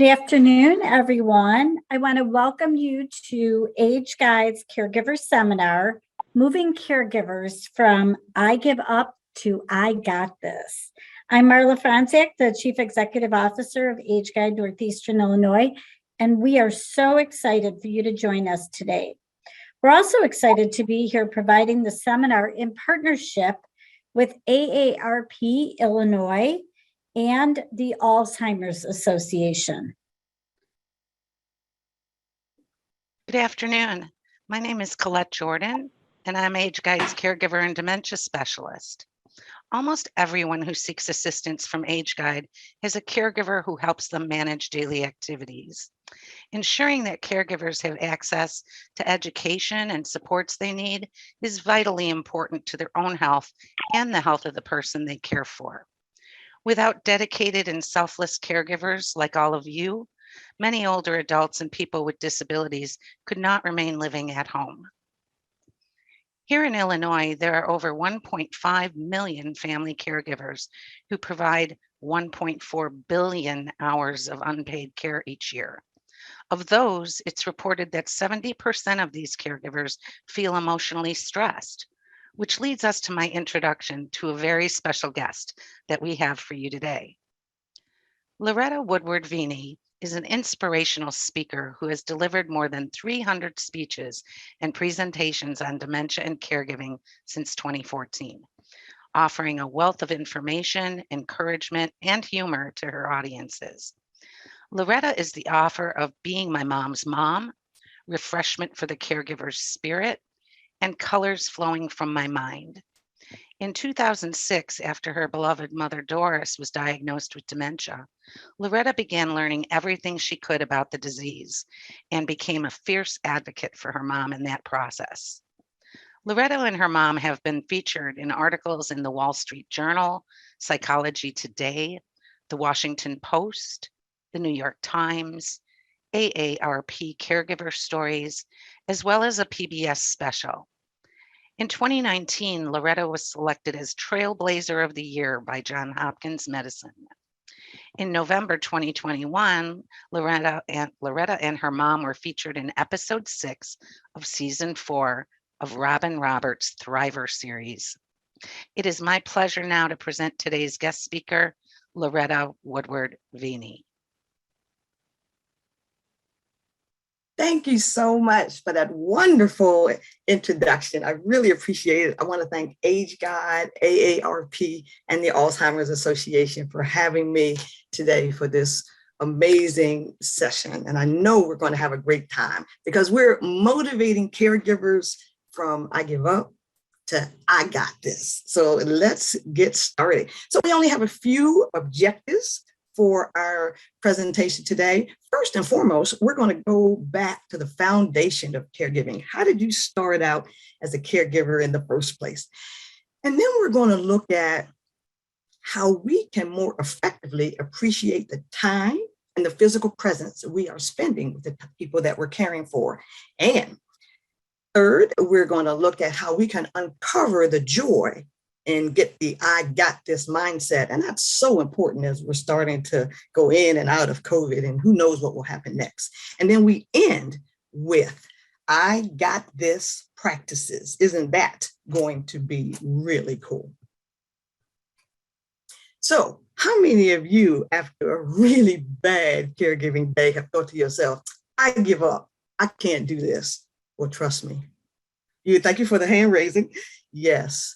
Good afternoon, everyone. I want to welcome you to AgeGuide's Caregiver Seminar, Moving Caregivers from I Give Up to I Got This. I'm Marla Franczak, the Chief Executive Officer of AgeGuide Northeastern Illinois, and we are so excited for you to join us today. We're also excited to be here providing the seminar in partnership with AARP Illinois and the Alzheimer's Association. Good afternoon. My name is Colette Jordan, and I'm AgeGuide's Caregiver and Dementia Specialist. Almost everyone who seeks assistance from AgeGuide has a caregiver who helps them manage daily activities. Ensuring that caregivers have access to education and supports they need is vitally important to their own health and the health of the person they care for. Without dedicated and selfless caregivers like all of you, many older adults and people with disabilities could not remain living at home. Here in Illinois, there are over 1.5 million family caregivers who provide 1.4 billion hours of unpaid care each year. Of those, it's reported that 70% of these caregivers feel emotionally stressed, which leads us to my introduction to a very special guest that we have for you today. Loretta Woodward Veeny is an inspirational speaker who has delivered more than 300 speeches and presentations on dementia and caregiving since 2014, offering a wealth of information, encouragement, and humor to her audiences. Loretta is the author of Being My Mom's Mom, Refreshment for the Caregiver's Spirit, and Colors Flowing from My Mind. In 2006, after her beloved mother Doris was diagnosed with dementia, Loretta began learning everything she could about the disease and became a fierce advocate for her mom in that process. Loretta and her mom have been featured in articles in the Wall Street Journal, Psychology Today, the Washington Post, the New York Times, AARP Caregiver Stories, as well as a PBS special. In 2019, Loretta was selected as Trailblazer of the Year by Johns Hopkins Medicine. In November 2021, Loretta and her mom were featured in episode 6 of season 4 of Robin Roberts' Thriver series. It is my pleasure now to present today's guest speaker, Loretta Woodward Veeny. Thank you so much for that wonderful introduction. I really appreciate it. I want to thank AgeGuide, AARP, and the Alzheimer's Association for having me today for this amazing session. And I know we're going to have a great time because we're motivating caregivers from I give up to I got this. So let's get started. So we only have a few objectives for our presentation today. First and foremost, we're going to go back to the foundation of caregiving. How did you start out as a caregiver in the first place? And then we're going to look at how we can more effectively appreciate the time and the physical presence we are spending with the people that we're caring for. And third, we're going to look at how we can uncover the joy and get the I got this mindset. And that's so important as we're starting to go in and out of COVID, and who knows what will happen next. And then we end with I got this practices. Isn't that going to be really cool? So how many of you, after a really bad caregiving day, have thought to yourself, I give up, I can't do this? Well, trust me. Thank you for the hand raising. Yes.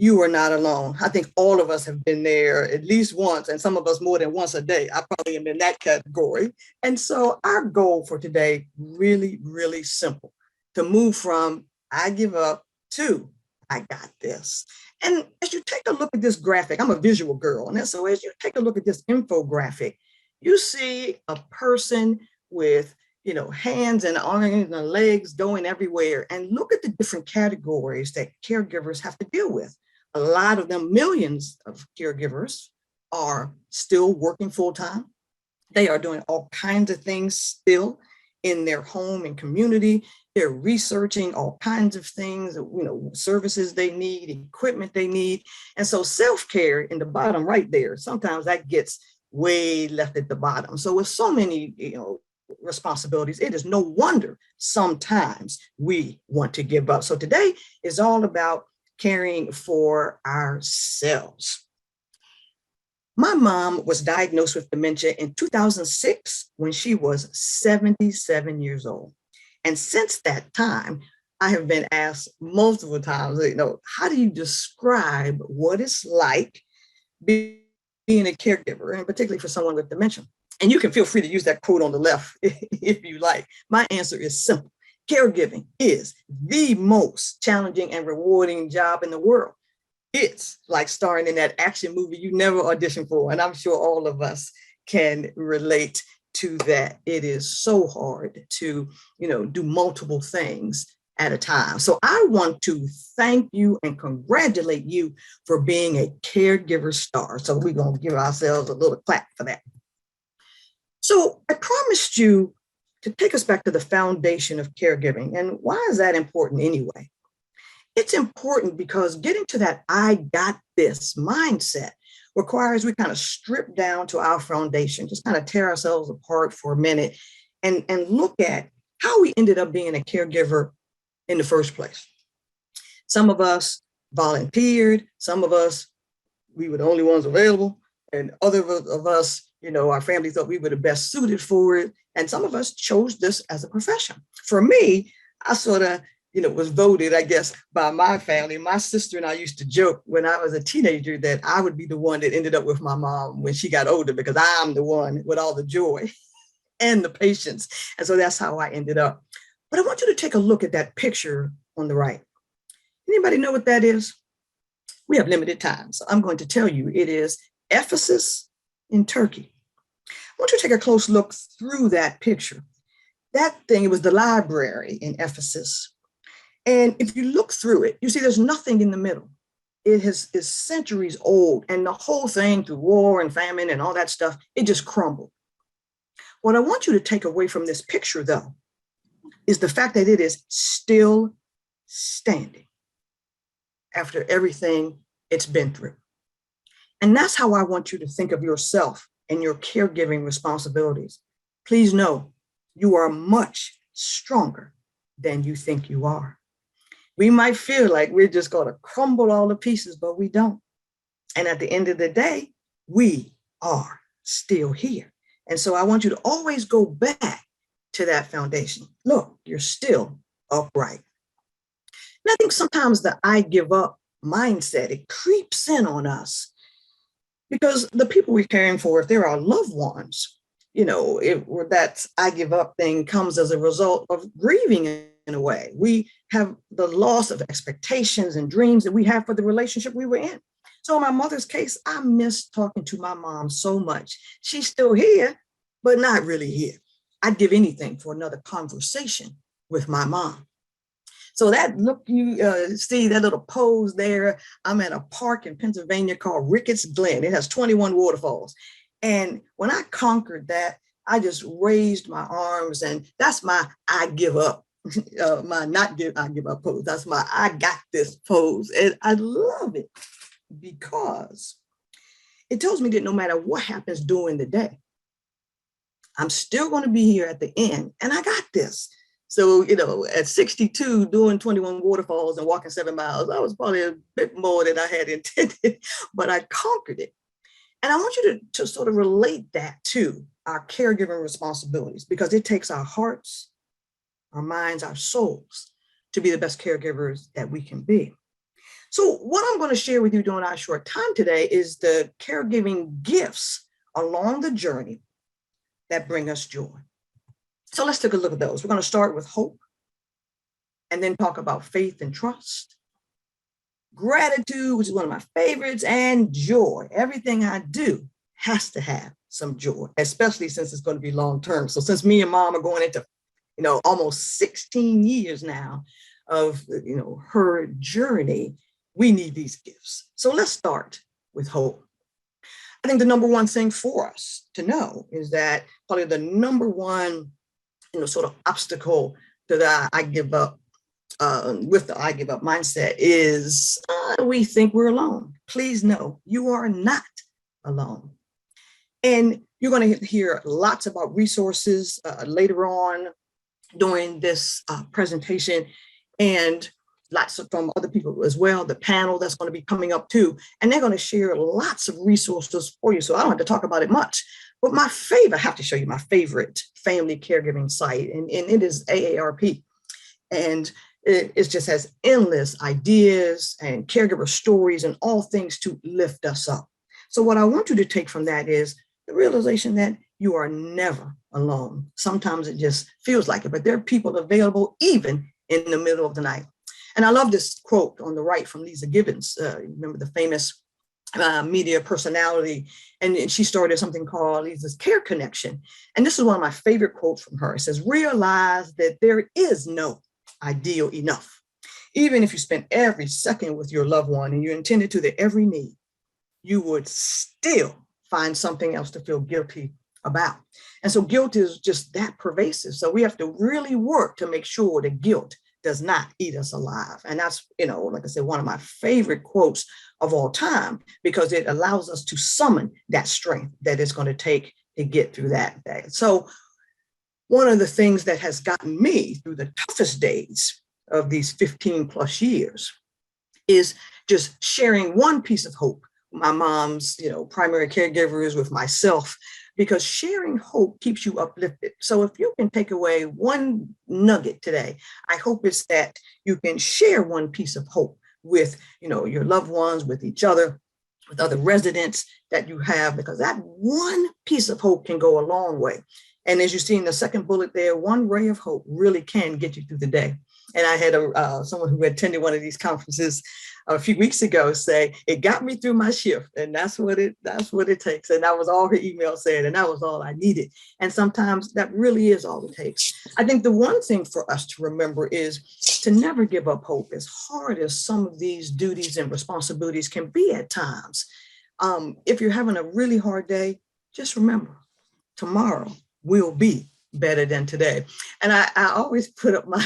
You are not alone. I think all of us have been there at least once, and some of us more than once a day. I probably am in that category. And so our goal for today, really, really simple, to move from I give up to I got this. And as you take a look at this graphic, I'm a visual girl. And so as you take a look at this infographic, you see a person with hands and arms and legs going everywhere. And look at the different categories that caregivers have to deal with. A lot of them, millions of caregivers, are still working full-time. They are doing all kinds of things still in their home and community. They're researching all kinds of things, services they need, equipment they need. And so self-care in the bottom right there, sometimes that gets way left at the bottom. So with so many, responsibilities, it is no wonder sometimes we want to give up. So today is all about caring for ourselves. My mom was diagnosed with dementia in 2006 when she was 77 years old. And since that time, I have been asked multiple times, how do you describe what it's like being a caregiver, and particularly for someone with dementia? And you can feel free to use that quote on the left if you like. My answer is simple. Caregiving is the most challenging and rewarding job in the world. It's like starring in that action movie you never auditioned for. And I'm sure all of us can relate to that. It is so hard to, do multiple things at a time. So I want to thank you and congratulate you for being a caregiver star. So we're going to give ourselves a little clap for that. So I promised you to take us back to the foundation of caregiving. And why is that important anyway? It's important because getting to that I got this mindset requires we kind of strip down to our foundation, just kind of tear ourselves apart for a minute and look at how we ended up being a caregiver in the first place. Some of us volunteered, some of us, we were the only ones available, and other of us, our family thought we were the best suited for it. And some of us chose this as a profession. For me, I sort of, was voted, I guess, by my family. My sister and I used to joke when I was a teenager that I would be the one that ended up with my mom when she got older, because I'm the one with all the joy and the patience. And so that's how I ended up. But I want you to take a look at that picture on the right. Anybody know what that is? We have limited time, so I'm going to tell you it is Ephesus in Turkey. I want you to take a close look through that picture. That thing, it was the library in Ephesus. And if you look through it, you see there's nothing in the middle. It is centuries old, and the whole thing, through war and famine and all that stuff, it just crumbled. What I want you to take away from this picture, though, is the fact that it is still standing after everything it's been through. And that's how I want you to think of yourself and your caregiving responsibilities. Please know you are much stronger than you think you are. We might feel like we're just going to crumble all the pieces, but we don't. And at the end of the day, we are still here. And so I want you to always go back to that foundation. Look, you're still upright. And I think sometimes the I give up mindset, it creeps in on us because the people we're caring for, if they're our loved ones, that I give up thing comes as a result of grieving in a way. We have the loss of expectations and dreams that we have for the relationship we were in. So in my mother's case, I miss talking to my mom so much. She's still here, but not really here. I'd give anything for another conversation with my mom. So that look, you see that little pose there. I'm at a park in Pennsylvania called Ricketts Glen. It has 21 waterfalls. And when I conquered that, I just raised my arms, and that's my I give up, I give up pose. That's my I got this pose. And I love it because it tells me that no matter what happens during the day, I'm still going to be here at the end, and I got this. So, at 62, doing 21 waterfalls and walking 7 miles, that was probably a bit more than I had intended, but I conquered it. And I want you to sort of relate that to our caregiving responsibilities, because it takes our hearts, our minds, our souls to be the best caregivers that we can be. So what I'm going to share with you during our short time today is the caregiving gifts along the journey that bring us joy. So let's take a look at those. We're going to start with hope, and then talk about faith and trust, gratitude, which is one of my favorites, and joy. Everything I do has to have some joy, especially since it's going to be long term. So since me and mom are going into, almost 16 years now of, her journey, we need these gifts. So let's start with hope. I think the number one thing for us to know is that probably the number one, sort of obstacle to the I give up, with the I give up mindset is we think we're alone. Please know you are not alone. And you're going to hear lots about resources later on during this presentation, and lots from other people as well, the panel that's going to be coming up too. And they're going to share lots of resources for you. So I don't have to talk about it much. But my favorite, I have to show you my favorite family caregiving site, and it is AARP. And it just has endless ideas and caregiver stories and all things to lift us up. So what I want you to take from that is the realization that you are never alone. Sometimes it just feels like it, but there are people available even in the middle of the night. And I love this quote on the right from Lisa Gibbons. Remember the famous media personality, and she started something called Lisa's Care Connection. And this is one of my favorite quotes from her. It says, realize that there is no ideal enough. Even if you spend every second with your loved one and you intended to their every need, you would still find something else to feel guilty about. And so guilt is just that pervasive. So we have to really work to make sure that guilt does not eat us alive. And that's, like I said, one of my favorite quotes of all time, because it allows us to summon that strength that it's going to take to get through that day. So one of the things that has gotten me through the toughest days of these 15 plus years is just sharing one piece of hope. My mom's, primary caregivers, with myself, because sharing hope keeps you uplifted. So if you can take away one nugget today, I hope it's that you can share one piece of hope with, your loved ones, with each other, with other residents that you have, because that one piece of hope can go a long way. And as you see in the second bullet there, one ray of hope really can get you through the day. And I had someone who attended one of these conferences a few weeks ago say, it got me through my shift. And that's what it takes. And that was all her email said. And that was all I needed. And sometimes that really is all it takes. I think the one thing for us to remember is to never give up hope, as hard as some of these duties and responsibilities can be at times. If you're having a really hard day, just remember, tomorrow will be better than today. And I always put up my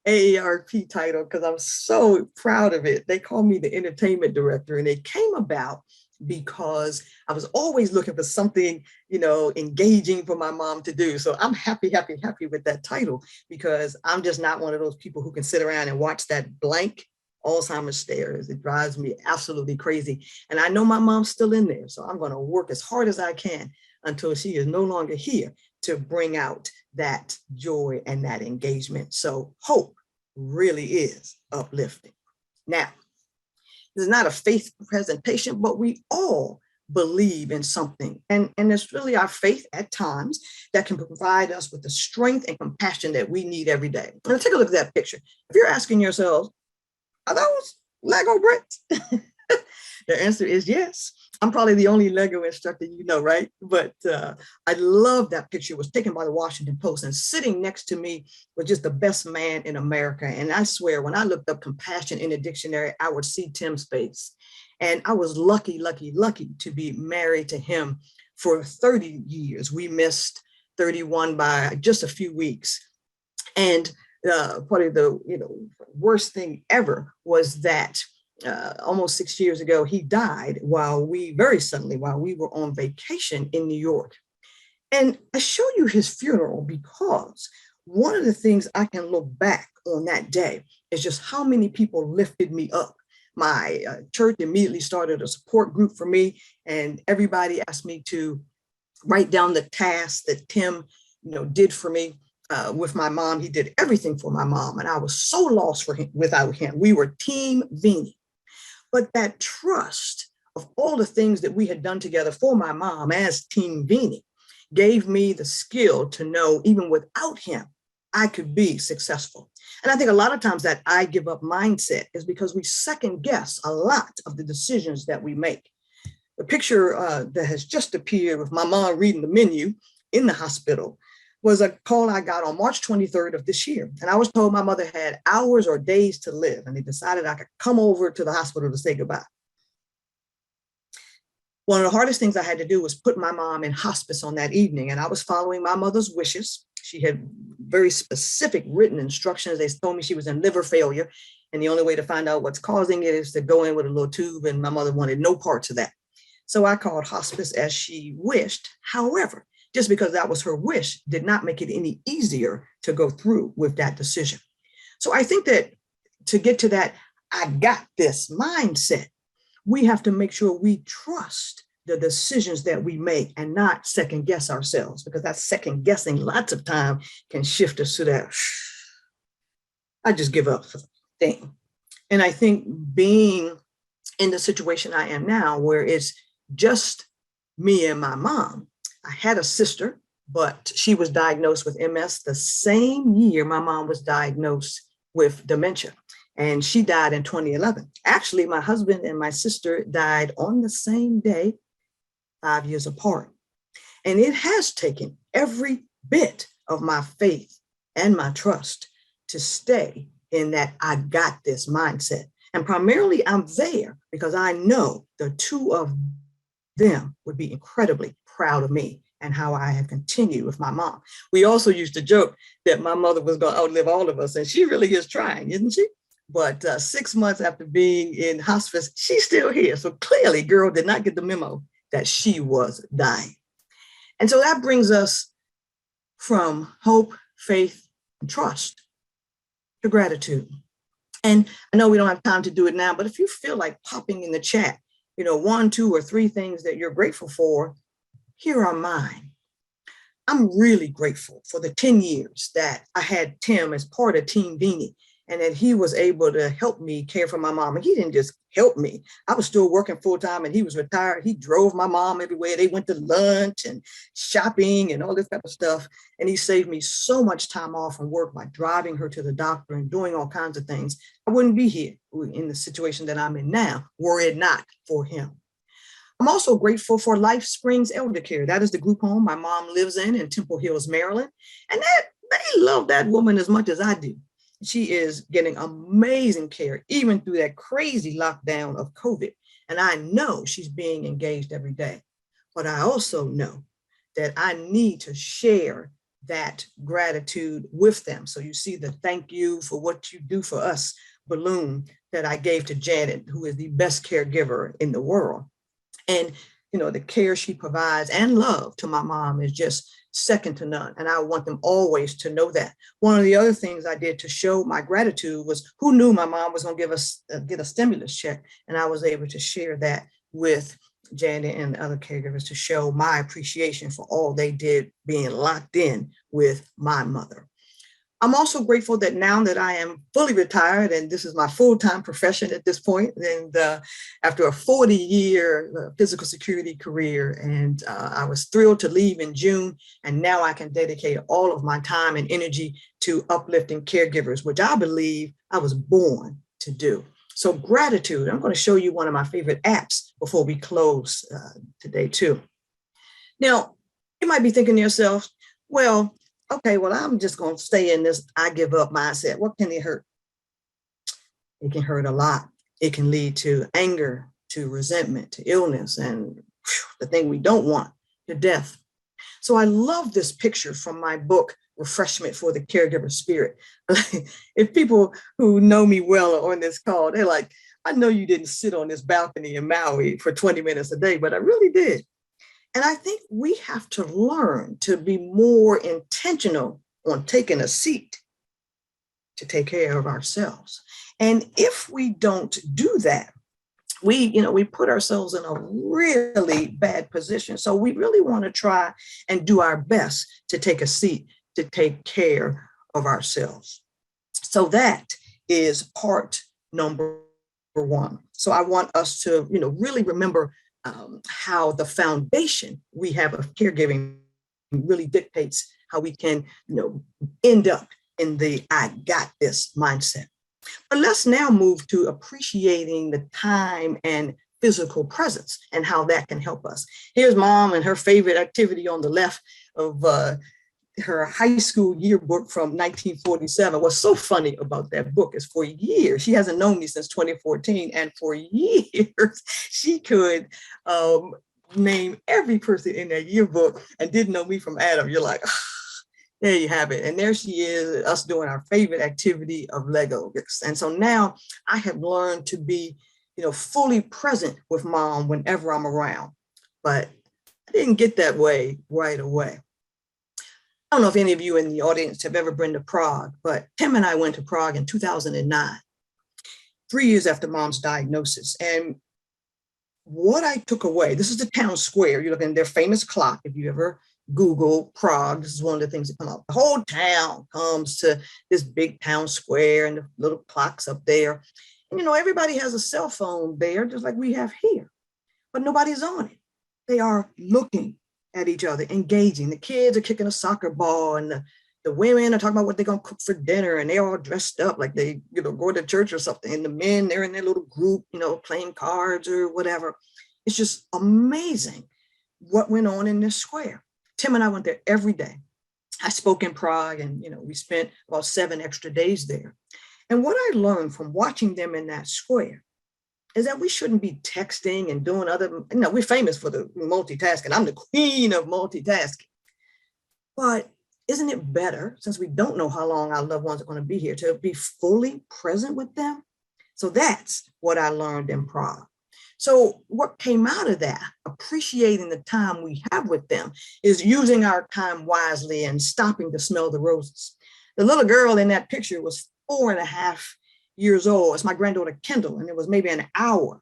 AARP title because I'm so proud of it. They call me the entertainment director, and it came about because I was always looking for something, engaging for my mom to do. So I'm happy with that title, because I'm just not one of those people who can sit around and watch that blank Alzheimer's stares. It drives me absolutely crazy. And I know my mom's still in there. So I'm going to work as hard as I can until she is no longer here to bring out that joy and that engagement. So hope really is uplifting. Now, this is not a faith presentation, but we all believe in something. And it's really our faith at times that can provide us with the strength and compassion that we need every day. Now, take a look at that picture. If you're asking yourselves, are those Lego bricks? The answer is yes. I'm probably the only Lego instructor, right? But I love that picture. It was taken by the Washington Post, and sitting next to me was just the best man in America. And I swear, when I looked up compassion in the dictionary, I would see Tim's face. And I was lucky to be married to him for 30 years. We missed 31 by just a few weeks. And probably the worst thing ever was that almost 6 years ago, he died very suddenly while we were on vacation in New York. And I show you his funeral because one of the things I can look back on that day is just how many people lifted me up. My church immediately started a support group for me, and everybody asked me to write down the tasks that Tim, did for me. With my mom, he did everything for my mom, and I was so lost without him. We were Team Veeny. But that trust of all the things that we had done together for my mom as Team Veeny gave me the skill to know even without him, I could be successful. And I think a lot of times that I give up mindset is because we second guess a lot of the decisions that we make. The picture that has just appeared with my mom reading the menu in the hospital was a call I got on March 23rd of this year. And I was told my mother had hours or days to live, and they decided I could come over to the hospital to say goodbye. One of the hardest things I had to do was put my mom in hospice on that evening, and I was following my mother's wishes. She had very specific written instructions. They told me she was in liver failure, and the only way to find out what's causing it is to go in with a little tube, and my mother wanted no parts of that. So I called hospice as she wished. However, just because that was her wish did not make it any easier to go through with that decision. So I think that to get to that, I got this mindset, we have to make sure we trust the decisions that we make and not second guess ourselves, because that second guessing lots of time can shift us to that, I just give up thing. And I think being in the situation I am now, where it's just me and my mom, I had a sister, but she was diagnosed with MS the same year my mom was diagnosed with dementia. And she died in 2011. Actually, my husband and my sister died on the same day, 5 years apart. And it has taken every bit of my faith and my trust to stay in that I got this mindset. And primarily I'm there because I know the two of them would be incredibly proud of me and how I have continued with my mom. We also used to joke that my mother was going to outlive all of us, and she really is trying, isn't she? But 6 months after being in hospice, she's still here. So clearly, girl did not get the memo that she was dying. And so that brings us from hope, faith, and trust to gratitude. And I know we don't have time to do it now, but if you feel like popping in the chat, 1, 2, or 3 things that you're grateful for, here are mine. I'm really grateful for the 10 years that I had Tim as part of Team Veeny, and that he was able to help me care for my mom. And he didn't just help me. I was still working full time and he was retired. He drove my mom everywhere. They went to lunch and shopping and all this type of stuff. And he saved me so much time off from work by driving her to the doctor and doing all kinds of things. I wouldn't be here in the situation that I'm in now were it not for him. I'm also grateful for Life Springs Elder Care. That is the group home my mom lives in Temple Hills, Maryland. And they love that woman as much as I do. She is getting amazing care, even through that crazy lockdown of COVID. And I know she's being engaged every day. But I also know that I need to share that gratitude with them. So you see the thank you for what you do for us balloon that I gave to Janet, who is the best caregiver in the world. And, the care she provides and love to my mom is just second to none. And I want them always to know that. One of the other things I did to show my gratitude was, who knew my mom was going to give us get a stimulus check? And I was able to share that with Janet and other caregivers to show my appreciation for all they did being locked in with my mother. I'm also grateful that now that I am fully retired and this is my full-time profession at this point, and after a 40-year physical security career, and I was thrilled to leave in June, and now I can dedicate all of my time and energy to uplifting caregivers, which I believe I was born to do. So gratitude, I'm going to show you one of my favorite apps before we close today too. Now, you might be thinking to yourself, well, okay, well, I'm just going to stay in this I give up mindset. What can it hurt? It can hurt a lot. It can lead to anger, to resentment, to illness, and the thing we don't want, to death. So I love this picture from my book, Refreshment for the Caregiver Spirit. If people who know me well are on this call, they're like, I know you didn't sit on this balcony in Maui for 20 minutes a day, but I really did. And I think we have to learn to be more intentional on taking a seat to take care of ourselves. And if we don't do that, we put ourselves in a really bad position. So we really want to try and do our best to take a seat to take care of ourselves. So that is part number 1. So I want us to, really remember how the foundation we have of caregiving really dictates how we can, end up in the I got this mindset. But let's now move to appreciating the time and physical presence and how that can help us. Here's mom and her favorite activity on the left of her high school yearbook from 1947. What's so funny about that book is for years, she hasn't known me since 2014, and for years, she could name every person in that yearbook and didn't know me from Adam. You're like, there you have it. And there she is, us doing our favorite activity of Lego. And so now I have learned to be fully present with mom whenever I'm around. But I didn't get that way right away. I don't know if any of you in the audience have ever been to Prague, but Tim and I went to Prague in 2009, 3 years after mom's diagnosis. And what I took away, this is the town square. You look in their famous clock. If you ever Google Prague, this is one of the things that come up. The whole town comes to this big town square and the little clocks up there. And, everybody has a cell phone there, just like we have here, but nobody's on it. They are looking at each other, engaging. The kids are kicking a soccer ball, and the women are talking about what they're going to cook for dinner, and they're all dressed up like they, go to church or something. And the men, they're in their little group, playing cards or whatever. It's just amazing what went on in this square. Tim and I went there every day. I spoke in Prague, and, we spent about 7 extra days there. And what I learned from watching them in that square is that we shouldn't be texting and doing other, we're famous for the multitasking. I'm the queen of multitasking. But isn't it better, since we don't know how long our loved ones are going to be here, to be fully present with them? So that's what I learned in Prague. So what came out of that, appreciating the time we have with them, is using our time wisely and stopping to smell the roses. The little girl in that picture was 4.5 years old. It's my granddaughter Kendall, and it was maybe an hour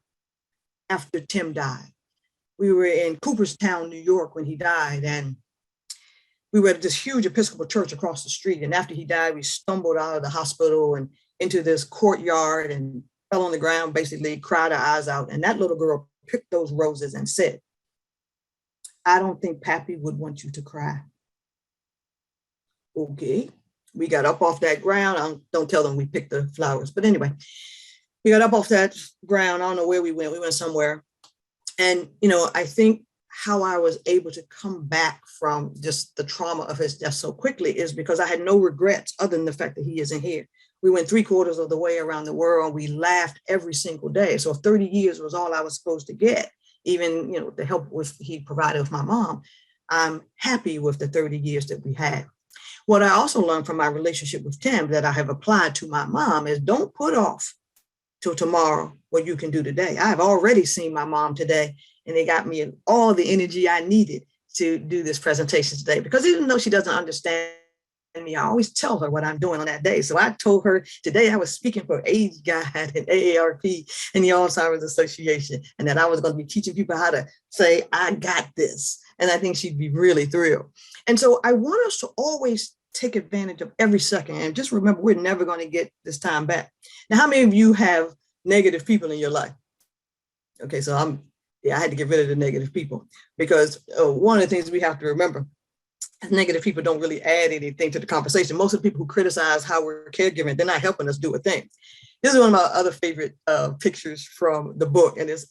after Tim died. We were in Cooperstown, New York when he died, and we were at this huge Episcopal church across the street. And after he died, we stumbled out of the hospital and into this courtyard and fell on the ground, basically cried our eyes out. And that little girl picked those roses and said, "I don't think Pappy would want you to cry." Okay. We got up off that ground. Don't tell them we picked the flowers. But anyway, we got up off that ground. I don't know where we went. We went somewhere. And, I think how I was able to come back from just the trauma of his death so quickly is because I had no regrets other than the fact that he isn't here. We went 3/4 of the way around the world. We laughed every single day. So if 30 years was all I was supposed to get, even, the help he provided with my mom, I'm happy with the 30 years that we had. What I also learned from my relationship with Tim that I have applied to my mom is don't put off till tomorrow what you can do today. I've already seen my mom today, and it got me all the energy I needed to do this presentation today, because even though she doesn't understand me, I always tell her what I'm doing on that day. So I told her today I was speaking for AgeGuide and AARP and the Alzheimer's Association, and that I was going to be teaching people how to say, "I got this." And I think she'd be really thrilled. And so I want us to always take advantage of every second. And just remember, we're never going to get this time back. Now, how many of you have negative people in your life? Okay, so I had to get rid of the negative people, because one of the things we have to remember, negative people don't really add anything to the conversation. Most of the people who criticize how we're caregiving, they're not helping us do a thing. This is one of my other favorite pictures from the book, and it's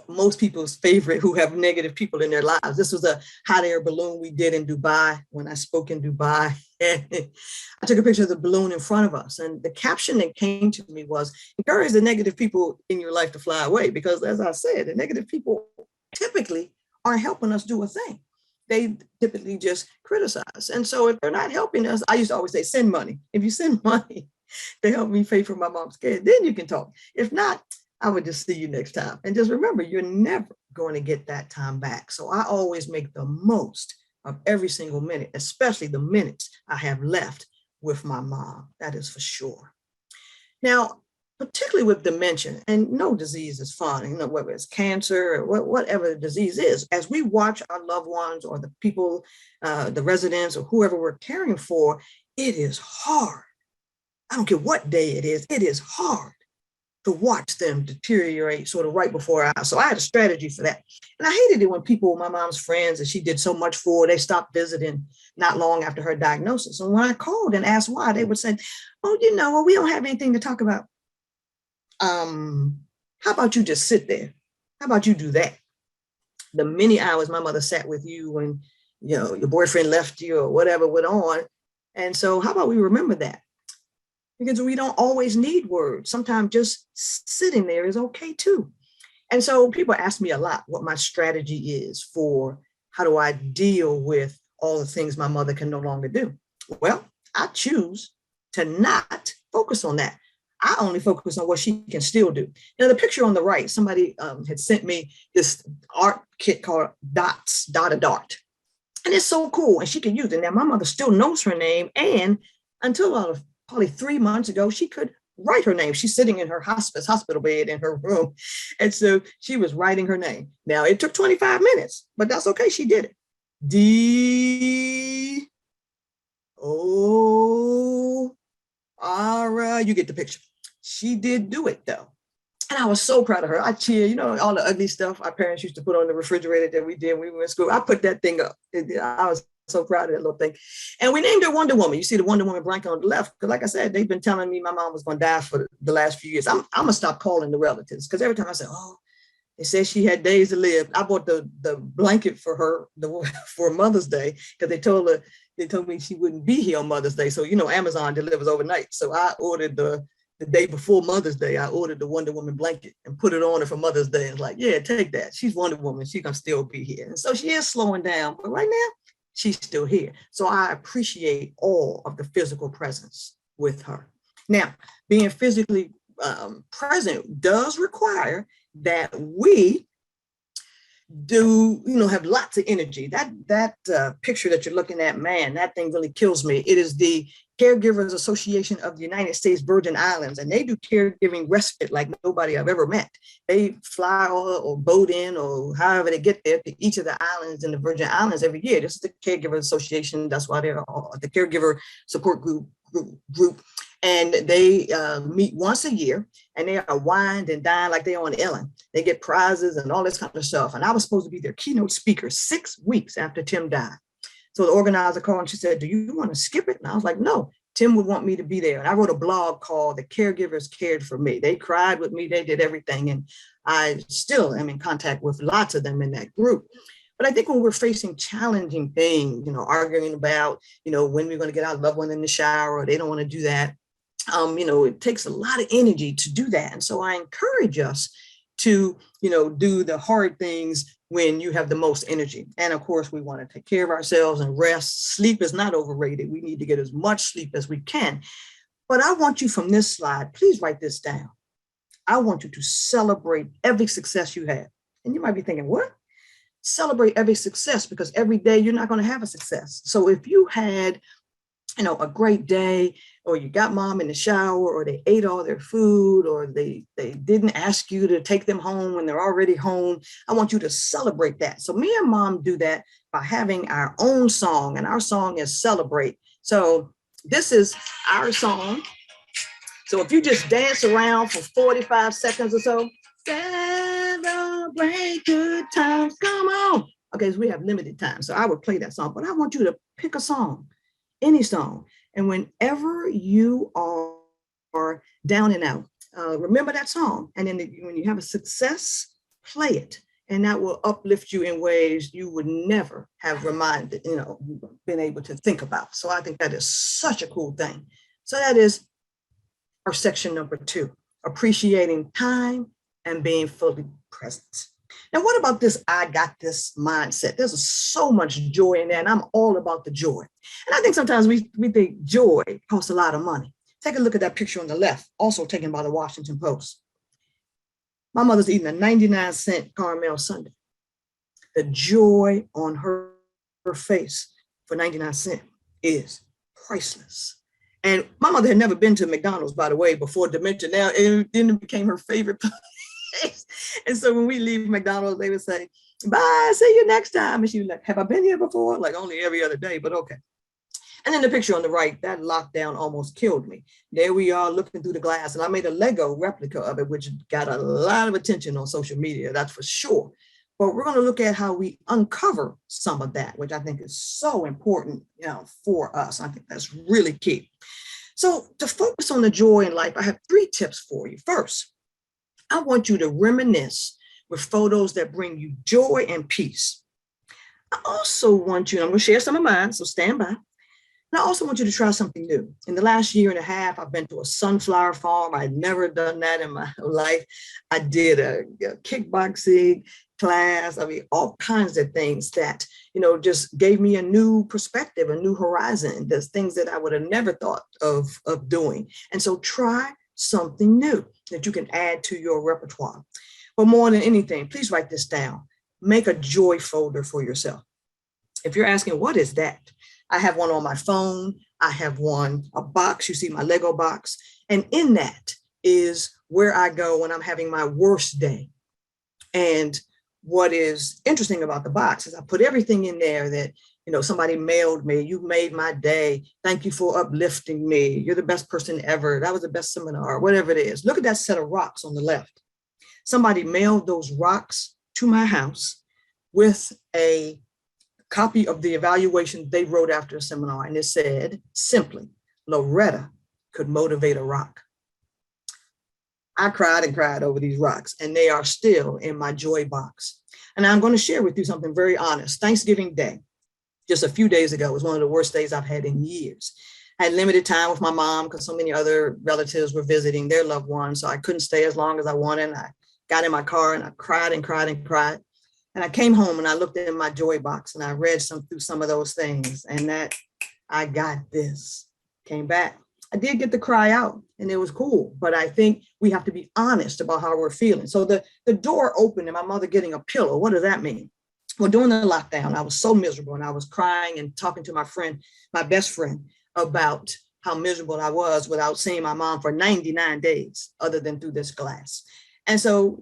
most people's favorite who have negative people in their lives. This was a hot air balloon we did in Dubai when I spoke in Dubai. I took a picture of the balloon in front of us, and the caption that came to me was, "Encourage the negative people in your life to fly away," because as I said, the negative people typically aren't helping us do a thing. They typically just criticize. And so if they're not helping us, I used to always say, send money. If you send money to help me pay for my mom's care, then you can talk. If not, I would just see you next time. And just remember, you're never going to get that time back. So I always make the most of every single minute, especially the minutes I have left with my mom. That is for sure. Now, particularly with dementia, and no disease is fun, whether it's cancer or whatever the disease is, as we watch our loved ones or the people, the residents or whoever we're caring for, it is hard. I don't care what day it is hard to watch them deteriorate sort of right before our eyes. So I had a strategy for that. And I hated it when people, my mom's friends that she did so much for, they stopped visiting not long after her diagnosis. And when I called and asked why, they would say, "Oh, we don't have anything to talk about. How about you just sit there? How about you do that?" The many hours my mother sat with you when, your boyfriend left you or whatever went on. And so how about we remember that? Because we don't always need words. Sometimes just sitting there is okay too. And so people ask me a lot what my strategy is for how do I deal with all the things my mother can no longer do. Well, I choose to not focus on that. I only focus on what she can still do. Now, the picture on the right, somebody had sent me this art kit called Dots, Dot a Dart. And it's so cool. And she can use it. Now, my mother still knows her name. And until probably 3 months ago, she could write her name. She's sitting in her hospital bed in her room. And so she was writing her name. Now, it took 25 minutes, but that's okay. She did it. D-O-R, you get the picture. She did do it, though. And I was so proud of her. I cheer, all the ugly stuff our parents used to put on the refrigerator that we did when we were in school. I put that thing up. I was so proud of that little thing. And we named her Wonder Woman. You see the Wonder Woman blanket on the left. Because like I said, they've been telling me my mom was going to die for the last few years. I'm going to stop calling the relatives. Because every time I say, oh, they said she had days to live. I bought the blanket for her for Mother's Day because they told me she wouldn't be here on Mother's Day. So, Amazon delivers overnight. So I ordered the day before Mother's Day, I ordered the Wonder Woman blanket and put it on her for Mother's Day. And like, yeah, take that. She's Wonder Woman. She's going to still be here. And so she is slowing down. But right now, she's still here. So I appreciate all of the physical presence with her. Now, being physically present does require that we do, have lots of energy. That picture that you're looking at, man, that thing really kills me. It is the Caregivers Association of the United States Virgin Islands, and they do caregiving respite like nobody I've ever met. They fly or boat in or however they get there to each of the islands in the Virgin Islands every year. This is the Caregiver Association. That's why they're the Caregiver Support Group. And they meet once a year, and they are wined and dined like they're on Ellen. They get prizes and all this kind of stuff. And I was supposed to be their keynote speaker 6 weeks after Tim died. So the organizer called and she said, do you want to skip it? And I was like, no, Tim would want me to be there. And I wrote a blog called The Caregivers Cared for Me. They cried with me. They did everything. And I still am in contact with lots of them in that group. But I think when we're facing challenging things, arguing about, when we're going to get our loved one in the shower, or they don't want to do that, it takes a lot of energy to do that. And so I encourage us to, do the hard things when you have the most energy. And of course, we want to take care of ourselves and rest. Sleep is not overrated. We need to get as much sleep as we can. But I want you from this slide, please write this down. I want you to celebrate every success you have. And you might be thinking, what? Celebrate every success, because every day you're not going to have a success. So if you had, a great day, or you got mom in the shower, or they ate all their food, or they didn't ask you to take them home when they're already home, I want you to celebrate that. So me and mom do that by having our own song, and our song is Celebrate. So this is our song. So if you just dance around for 45 seconds or so, celebrate good times, come on. Okay, so we have limited time, so I would play that song, but I want you to pick a song, any song. And whenever you are down and out, remember that song. And then when you have a success, play it. And that will uplift you in ways you would never have been able to think about. So I think that is such a cool thing. So that is our section number 2, appreciating time and being fully present. Now, what about this I got this mindset? There's so much joy in there, and I'm all about the joy. And I think sometimes we think joy costs a lot of money. Take a look at that picture on the left, also taken by the Washington Post. My mother's eating a 99-cent caramel sundae. The joy on her face for 99 cents is priceless. And my mother had never been to McDonald's, by the way, before Dementia. Now it became her favorite place. And so when we leave McDonald's, they would say, bye, see you next time. And she was like, have I been here before? Like only every other day, but okay. And then the picture on the right, that lockdown almost killed me. There we are looking through the glass, and I made a Lego replica of it, which got a lot of attention on social media, that's for sure. But we're going to look at how we uncover some of that, which I think is so important, for us. I think that's really key. So to focus on the joy in life, I have 3 tips for you. First, I want you to reminisce with photos that bring you joy and peace. I also want you, I'm going to share some of mine, so stand by. And I also want you to try something new. In the last year and a half, I've been to a sunflower farm. I'd never done that in my life. I did a kickboxing class. I mean, all kinds of things that, just gave me a new perspective, a new horizon. There's things that I would have never thought of doing. And so try something new that you can add to your repertoire. But more than anything, please write this down. Make a joy folder for yourself. If you're asking, what is that? I have one on my phone. I have a box. You see my Lego box. And in that is where I go when I'm having my worst day. And what is interesting about the box is I put everything in there that, somebody mailed me. You made my day. Thank you for uplifting me. You're the best person ever. That was the best seminar, whatever it is. Look at that set of rocks on the left. Somebody mailed those rocks to my house with a copy of the evaluation they wrote after a seminar. And it said simply, Loretta could motivate a rock. I cried and cried over these rocks, and they are still in my joy box. And I'm going to share with you something very honest. Thanksgiving Day, just a few days ago, was one of the worst days I've had in years. I had limited time with my mom because so many other relatives were visiting their loved ones. So I couldn't stay as long as I wanted. And I got in my car and I cried and cried and cried. And I came home and I looked in my joy box and I read through some of those things, and that I got this came back. I did get to cry out and it was cool, but I think we have to be honest about how we're feeling. So the door opened and my mother getting a pillow. What does that mean? Well, during the lockdown, I was so miserable and I was crying and talking to my best friend, about how miserable I was without seeing my mom for 99 days, other than through this glass. And so,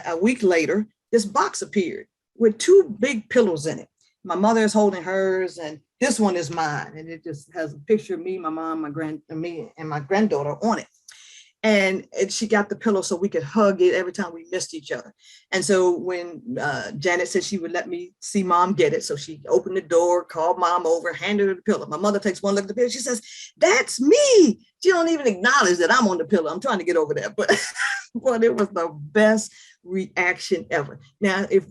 a week later, this box appeared with 2 big pillows in it. My mother is holding hers, and this one is mine. And it just has a picture of me, my mom, me, and my granddaughter on it. And she got the pillow so we could hug it every time we missed each other. And so when Janet said she would let me see mom get it, so she opened the door, called mom over, handed her the pillow. My mother takes one look at the pillow. She says, "That's me." She don't even acknowledge that I'm on the pillow. I'm trying to get over that, but it was the best reaction ever. Now, if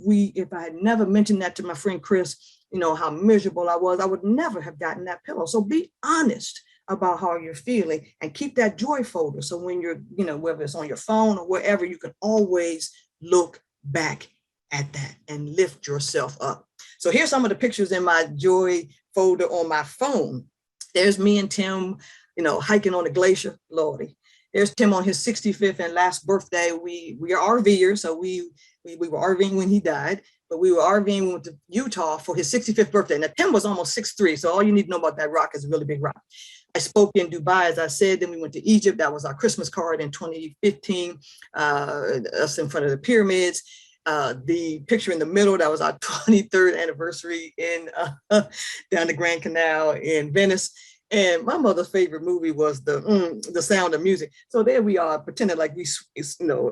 I had never mentioned that to my friend Chris, how miserable I was, I would never have gotten that pillow. So be honest about how you're feeling and keep that joy folder. So when you're, whether it's on your phone or wherever, you can always look back at that and lift yourself up. So here's some of the pictures in my joy folder on my phone. There's me and Tim, hiking on the glacier, Lordy. There's Tim on his 65th and last birthday. We are RVers, so we were RVing when he died, but we were RVing, we went to Utah for his 65th birthday. Now, Tim was almost 6'3", so all you need to know about that rock is a really big rock. I spoke in Dubai, as I said, then we went to Egypt. That was our Christmas card in 2015, us in front of the pyramids. The picture in the middle, that was our 23rd anniversary in down the Grand Canal in Venice. And my mother's favorite movie was the Sound of Music. So there we are, pretending like we,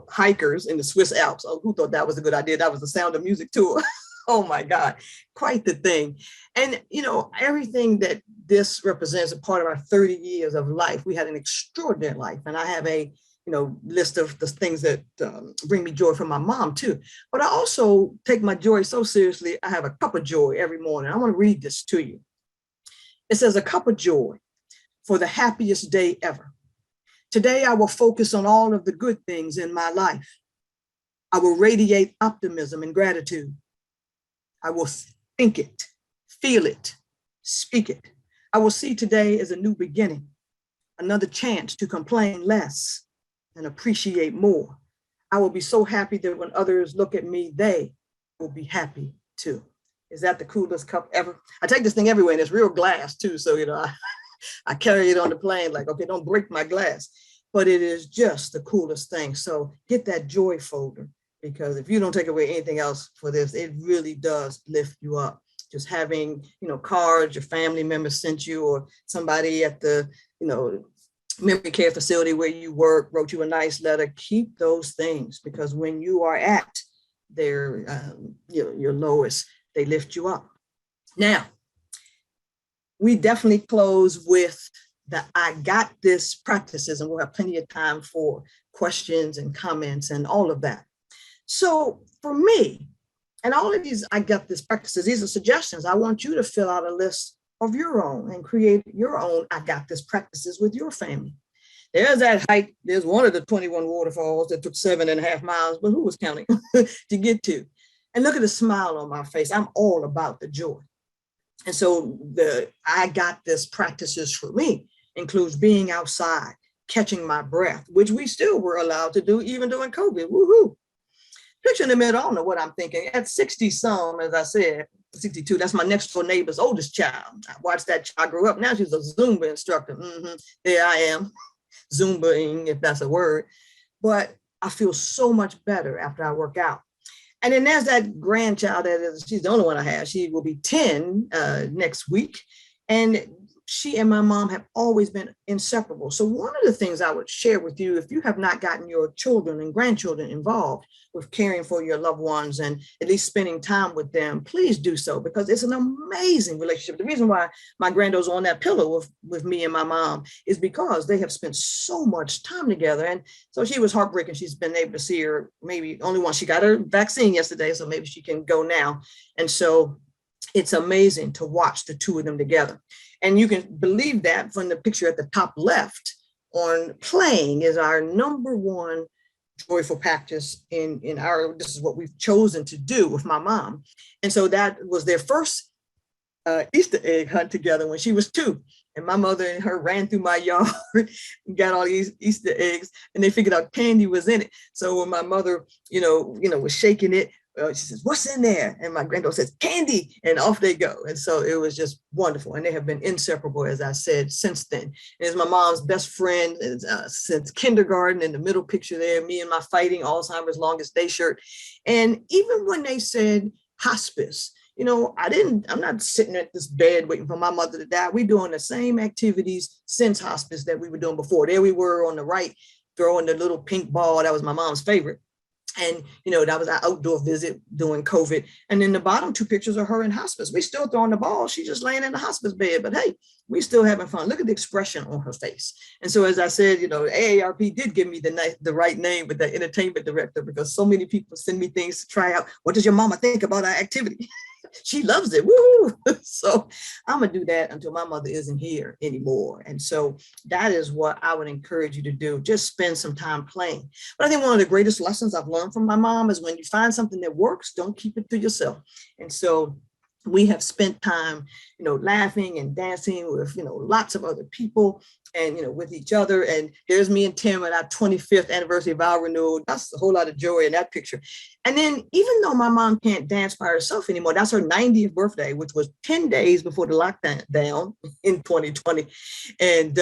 hikers in the Swiss Alps. Oh, who thought that was a good idea? That was the Sound of Music tour. Oh my God, quite the thing. And, everything that this represents a part of our 30 years of life. We had an extraordinary life. And I have a, list of the things that bring me joy from my mom too. But I also take my joy so seriously. I have a cup of joy every morning. I want to read this to you. It says, "A cup of joy for the happiest day ever. Today, I will focus on all of the good things in my life. I will radiate optimism and gratitude. I will think it, feel it, speak it. I will see today as a new beginning, another chance to complain less and appreciate more. I will be so happy that when others look at me, they will be happy too." Is that the coolest cup ever? I take this thing everywhere, and it's real glass too. So, I carry it on the plane like, okay, don't break my glass. But it is just the coolest thing. So get that joy folder, because if you don't take away anything else for this, it really does lift you up. Just having, cards your family members sent you, or somebody at the, memory care facility where you work wrote you a nice letter. Keep those things, because when you are at your lowest, they lift you up. Now, we definitely close with the I got this practices, and we'll have plenty of time for questions and comments and all of that. So for me, and all of these I got this practices, these are suggestions. I want you to fill out a list of your own and create your own I got this practices with your family. There's that hike. There's one of the 21 waterfalls that took 7.5 miles, but who was counting to get to? And look at the smile on my face. I'm all about the joy. And so the I got this practices for me includes being outside, catching my breath, which we still were allowed to do even during COVID. Woohoo! Picture in the middle, I don't know what I'm thinking. At 60 some, as I said, 62, that's my next door neighbor's oldest child. I watched that child grow up. Now she's a Zumba instructor. There I am, Zumbaing, if that's a word. But I feel so much better after I work out. And then there's that grandchild she's the only one I have. She will be 10 next week. And she and my mom have always been inseparable. So one of the things I would share with you, if you have not gotten your children and grandchildren involved with caring for your loved ones and at least spending time with them, please do so, because it's an amazing relationship. The reason why my granddaughter's on that pillow with me and my mom is because they have spent so much time together. And so she was heartbreaking. She's been able to see her maybe only once. She got her vaccine yesterday, so maybe she can go now. And so it's amazing to watch the two of them together. And you can believe that from the picture at the top left on playing is our number one joyful practice in our, this is what we've chosen to do with my mom. And so that was their first Easter egg hunt together when she was 2. And my mother and her ran through my yard and got all these Easter eggs, and they figured out candy was in it. So when my mother, was shaking it, she says, "What's in there?" And my granddaughter says, "Candy," and off they go. And so it was just wonderful. And they have been inseparable, as I said, since then. And it's my mom's best friend since kindergarten. In the middle picture there, me and my fighting Alzheimer's longest day shirt. And even when they said hospice, I'm not sitting at this bed waiting for my mother to die. We're doing the same activities since hospice that we were doing before. There we were on the right, throwing the little pink ball. That was my mom's favorite. And, that was our outdoor visit during COVID. And then the bottom 2 pictures are her in hospice. We still throwing the ball. She's just laying in the hospice bed. But hey, we still having fun. Look at the expression on her face. And so, as I said, AARP did give me the right name with the entertainment director, because so many people send me things to try out. What does your mama think about our activity? She loves it. Woo! So I'm going to do that until my mother isn't here anymore. And so that is what I would encourage you to do. Just spend some time playing. But I think one of the greatest lessons I've learned from my mom is when you find something that works, don't keep it to yourself. And so we have spent time, laughing and dancing with, lots of other people and, with each other. And here's me and Tim at our 25th anniversary of our renewal. That's a whole lot of joy in that picture. And then even though my mom can't dance by herself anymore, that's her 90th birthday, which was 10 days before the lockdown in 2020. And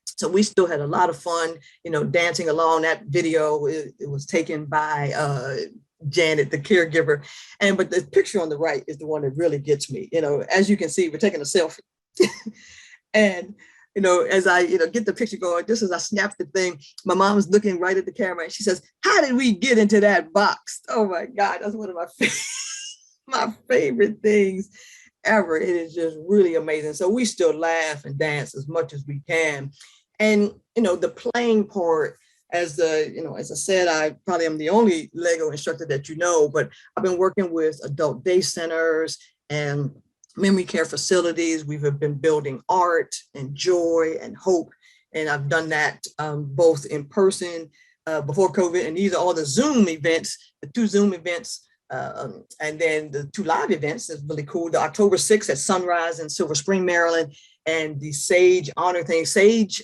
so we still had a lot of fun, dancing along. That video, it was taken by Janet, the caregiver. But the picture on the right is the one that really gets me. As you can see, we're taking a selfie. And, as I, get the picture going, just as I snap the thing, my mom's looking right at the camera and she says, "How did we get into that box?" Oh my God, that's one of my favorite things ever. It is just really amazing. So we still laugh and dance as much as we can. And, the playing part, as I said, I probably am the only Lego instructor that but I've been working with adult day centers and memory care facilities. We've been building art and joy and hope. And I've done that both in person before COVID. And these are all the Zoom events, the 2 Zoom events. And then the 2 live events is really cool. The October 6th at Sunrise in Silver Spring, Maryland, and the Sage Honor thing. Sage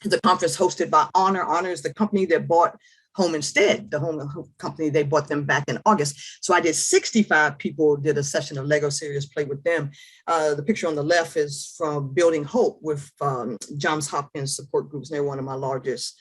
is a conference hosted by Honor. Honor is the company that bought Home Instead, the home company. They bought them back in August. So I did 65 people, did a session of Lego Serious Play with them. The picture on the left is from Building Hope with Johns Hopkins support groups. And they're one of my largest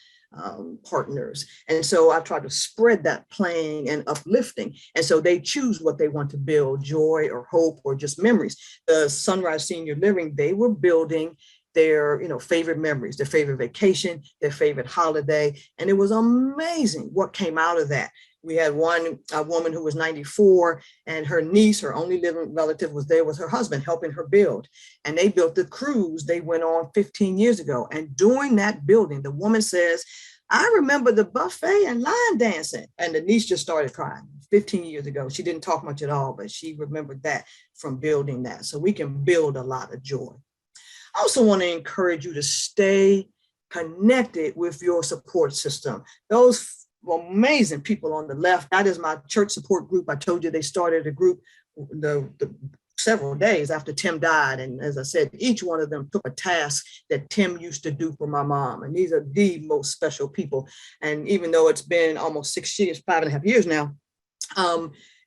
partners. And so I try to spread that playing and uplifting. And so they choose what they want to build, joy or hope or just memories. The Sunrise Senior Living, they were building their favorite memories, their favorite vacation, their favorite holiday. And it was amazing what came out of that. We had a woman who was 94, and her niece, her only living relative, was there with her husband helping her build. And they built the cruise they went on 15 years ago. And during that building, the woman says, "I remember the buffet and line dancing." And the niece just started crying 15 years ago. She didn't talk much at all, but she remembered that from building that. So we can build a lot of joy. I also want to encourage you to stay connected with your support system. Those amazing people on the left, that is my church support group. I told you they started a group, the several days after Tim died. And as I said, each one of them took a task that Tim used to do for my mom. And these are the most special people. And even though it's been almost 6 years, 5.5 years now,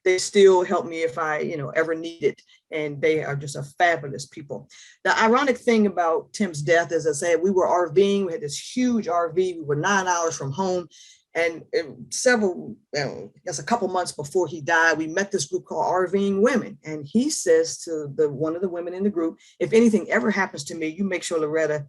they still help me if I, ever need it. And they are just a fabulous people. The ironic thing about Tim's death, as I said, we were RVing. We had this huge RV. We were 9 hours from home. And a couple months before he died, we met this group called RVing Women. And he says to one of the women in the group, if anything ever happens to me, you make sure Loretta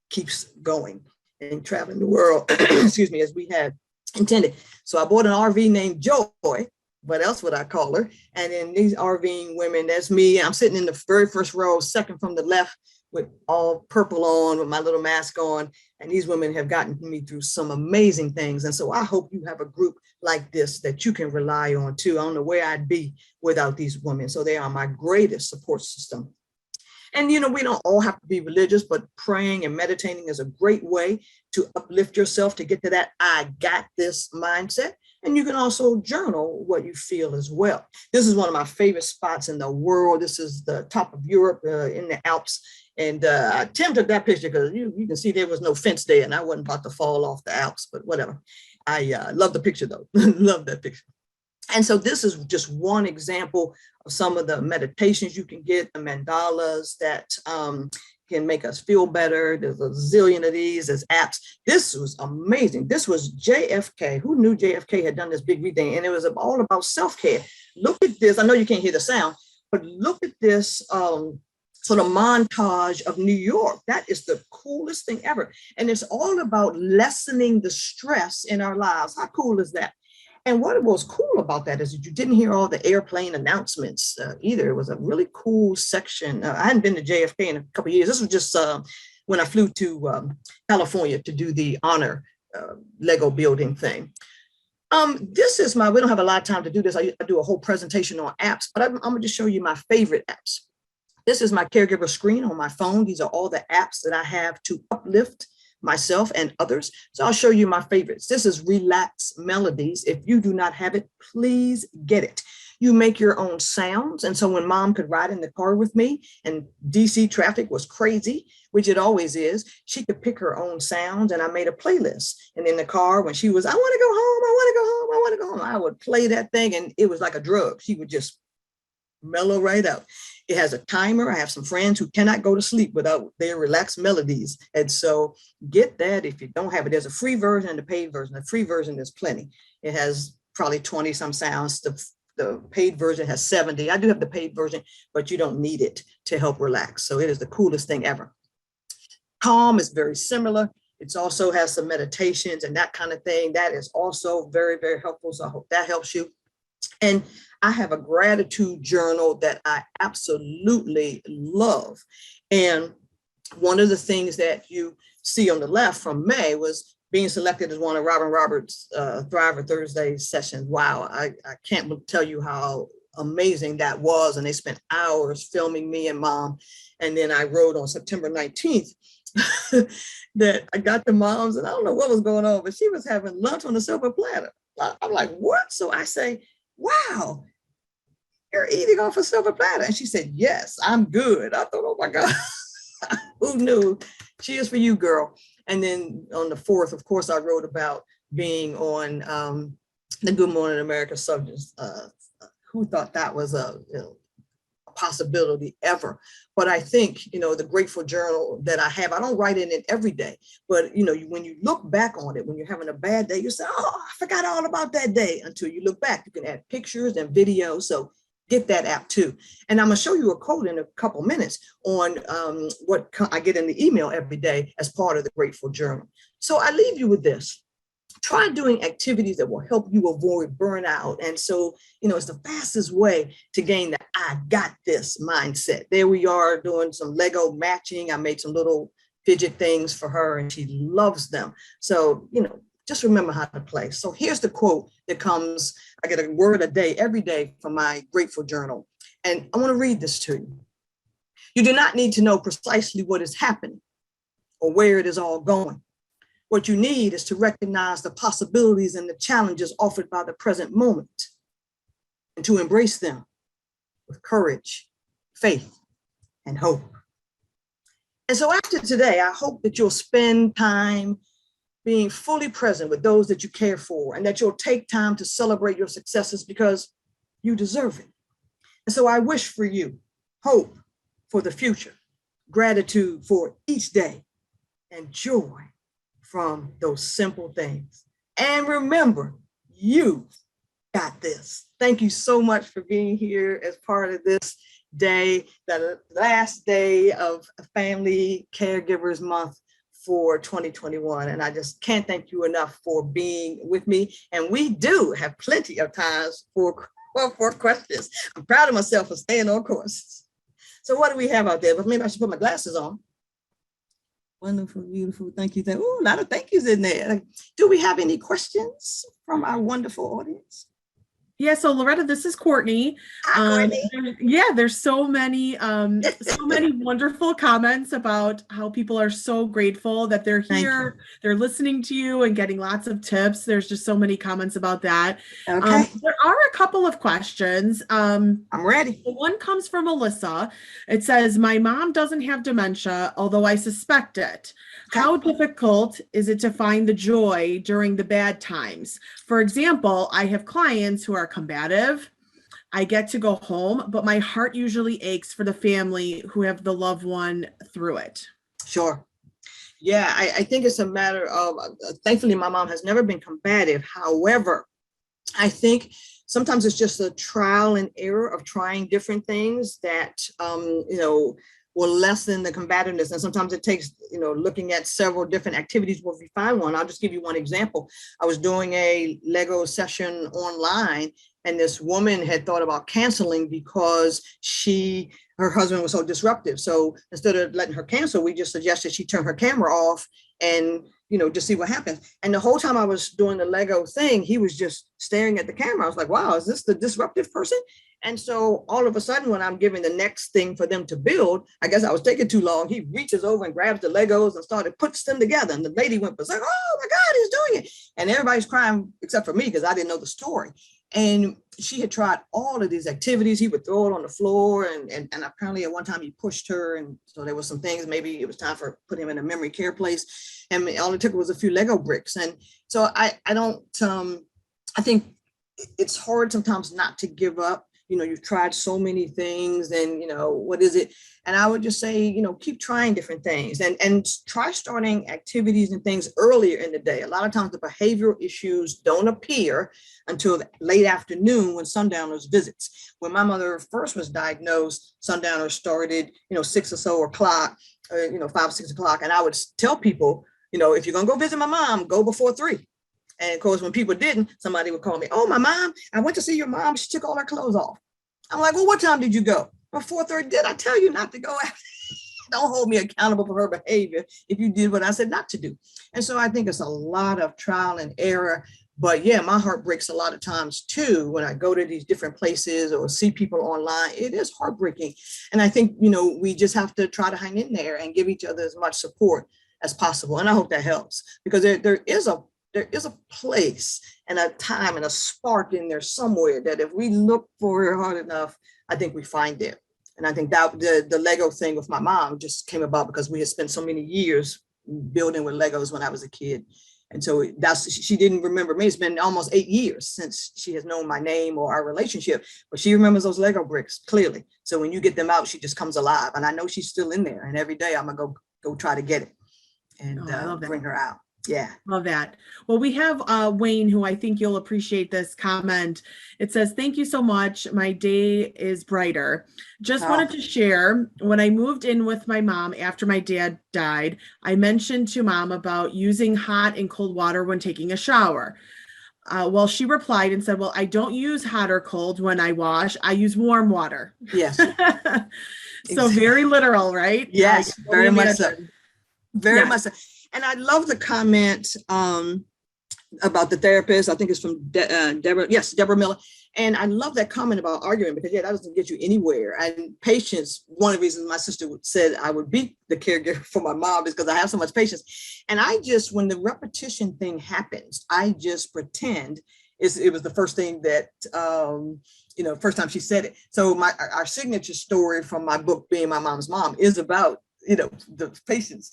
keeps going and traveling the world, excuse me, as we had intended. So I bought an RV named Joy. What else would I call her? And then these RVing women, that's me. I'm sitting in the very first row, second from the left, with all purple on, with my little mask on. And these women have gotten me through some amazing things. And so I hope you have a group like this that you can rely on too. I don't know where I'd be without these women. So they are my greatest support system. And, we don't all have to be religious, but praying and meditating is a great way to uplift yourself, to get to that I got this mindset. And you can also journal what you feel as well. This is one of my favorite spots in the world. This is the top of Europe in the Alps. And Tim took that picture because you can see there was no fence there and I wasn't about to fall off the Alps, but whatever. I love the picture though. Love that picture. And so this is just one example of some of the meditations you can get, the mandalas that can make us feel better. There's a zillion of these as apps. This was amazing. This was JFK. Who knew JFK had done this big reading? And it was all about self-care. Look at this. I know you can't hear the sound, but look at this sort of montage of New York. That is the coolest thing ever. And it's all about lessening the stress in our lives. How cool is that? And what was cool about that is that you didn't hear all the airplane announcements either. It was a really cool section. I hadn't been to JFK in a couple of years. This was just when I flew to California to do the honor Lego building thing. This is we don't have a lot of time to do this. I do a whole presentation on apps, but I'm gonna just show you my favorite apps. This is my caregiver screen on my phone. These are all the apps that I have to uplift myself and others. So I'll show you my favorites. This is Relax Melodies. If you do not have it, please get it. You make your own sounds. And so when mom could ride in the car with me and DC traffic was crazy, which it always is, she could pick her own sounds. And I made a playlist. And in the car, when she was, I want to go home, I want to go home, I want to go home, I would play that thing. And it was like a drug. She would just mellow right out. It has a timer. I have some friends who cannot go to sleep without their relaxed melodies. And so get that if you don't have it. There's a free version and a paid version. The free version is plenty. It has probably 20 some sounds. The paid version has 70. I do have the paid version, but you don't need it to help relax. So it is the coolest thing ever. Calm is very similar. It also has some meditations and that kind of thing. That is also very, very helpful. So I hope that helps you. And I have a gratitude journal that I absolutely love. And one of the things that you see on the left from May was being selected as one of Robin Roberts' Thriver Thursday sessions. Wow, I can't tell you how amazing that was. And they spent hours filming me and mom. And then I wrote on September 19th that I got the moms, and I don't know what was going on, but she was having lunch on a silver platter. I'm like, what? So I say, wow, you're eating off a silver platter. And she said, yes, I'm good. I thought, oh my God, who knew? Cheers for you, girl. And then on the 4th, of course, I wrote about being on the Good Morning America subjects. Who thought that was a possibility ever? But I think, the grateful journal that I have, I don't write in it every day, but when you look back on it, when you're having a bad day, you say, oh, I forgot all about that day. Until you look back, you can add pictures and videos. So get that app too. And I'm gonna show you a quote in a couple minutes on what I get in the email every day as part of the grateful journal. So I leave you with this. Try doing activities that will help you avoid burnout. And so, it's the fastest way to gain the I got this mindset. There we are doing some Lego matching. I made some little fidget things for her and she loves them. So, just remember how to play. So here's the quote that comes, I get a word a day, every day from my grateful journal. And I want to read this to you. You do not need to know precisely what is happening or where it is all going. What you need is to recognize the possibilities and the challenges offered by the present moment and to embrace them with courage faith, and hope. And so after today, I hope that you'll spend time being fully present with those that you care for, and that you'll take time to celebrate your successes because you deserve it. And so I wish for you hope for the future, gratitude for each day, and joy from those simple things. And remember, you got this. Thank you so much for being here as part of this day, the last day of Family Caregivers Month for 2021. And I just can't thank you enough for being with me. And we do have plenty of times for questions. I'm proud of myself for staying on course. So what do we have out there? But maybe I should put my glasses on. Wonderful, beautiful, thank you. Ooh, a lot of thank yous in there. Do we have any questions from our wonderful audience? Yeah, so Loretta, this is Courtney. Hi, Courtney. There's so many wonderful comments about how people are so grateful that they're here, they're listening to you and getting lots of tips. There's just so many comments about that. Okay. There are a couple of questions. I'm ready. One comes from Alyssa. It says, my mom doesn't have dementia, although I suspect it. Okay. How difficult is it to find the joy during the bad times? For example, I have clients who are combative. I get to go home, but my heart usually aches for the family who have the loved one through it. Sure. Yeah, I think it's a matter of, thankfully, my mom has never been combative. However, I think sometimes it's just a trial and error of trying different things that, will lessen the combativeness. And sometimes it takes, looking at several different activities before we find one. I'll just give you one example. I was doing a Lego session online, and this woman had thought about canceling because her husband was so disruptive. So instead of letting her cancel, we just suggested she turn her camera off and, just see what happens. And the whole time I was doing the Lego thing, he was just staring at the camera. I was like, wow, is this the disruptive person? And so all of a sudden, when I'm giving the next thing for them to build, I guess I was taking too long. He reaches over and grabs the Legos and puts them together. And the lady went berserk, oh my God, he's doing it. And everybody's crying except for me because I didn't know the story. And she had tried all of these activities. He would throw it on the floor. And apparently at one time he pushed her. And so there was some things, maybe it was time for put him in a memory care place. And all it took was a few Lego bricks. And so I think it's hard sometimes not to give up. You've tried so many things and, what is it? And I would just say, keep trying different things and try starting activities and things earlier in the day. A lot of times the behavioral issues don't appear until late afternoon when sundowners visits. When my mother first was diagnosed, sundowners started, 6 or so o'clock, 5, 6 o'clock. And I would tell people, if you're going to go visit my mom, go before 3. And of course, when people didn't, somebody would call me, oh, my mom, I went to see your mom. She took all her clothes off. I'm like, well, what time did you go? Well, 4:30. Did I tell you not to go after? Don't hold me accountable for her behavior if you did what I said not to do. And so I think it's a lot of trial and error. But yeah, my heart breaks a lot of times too when I go to these different places or see people online. It is heartbreaking. And I think, we just have to try to hang in there and give each other as much support as possible. And I hope that helps because there is a place and a time and a spark in there somewhere that if we look for it hard enough, I think we find it. And I think that the Lego thing with my mom just came about because we had spent so many years building with Legos when I was a kid. And so she didn't remember me. It's been almost 8 years since she has known my name or our relationship, but she remembers those Lego bricks clearly. So when you get them out, she just comes alive. And I know she's still in there. And every day I'm gonna go try to get it and bring her out. Yeah. Love that. Well, we have Wayne, who I think you'll appreciate this comment. It says, thank you so much. My day is brighter. Just wanted to share, when I moved in with my mom after my dad died, I mentioned to mom about using hot and cold water when taking a shower. Well, she replied and said, well, I don't use hot or cold when I wash. I use warm water. Yes. So very literal, right? Yes, very much so. Very much so. And I love the comment about the therapist. I think it's from Deborah Miller. And I love that comment about arguing because, that doesn't get you anywhere. And patience, one of the reasons my sister said I would be the caregiver for my mom is because I have so much patience. And when the repetition thing happens, I just pretend it was the first thing that first time she said it. So our signature story from my book, Being My Mom's Mom, is about, the patients.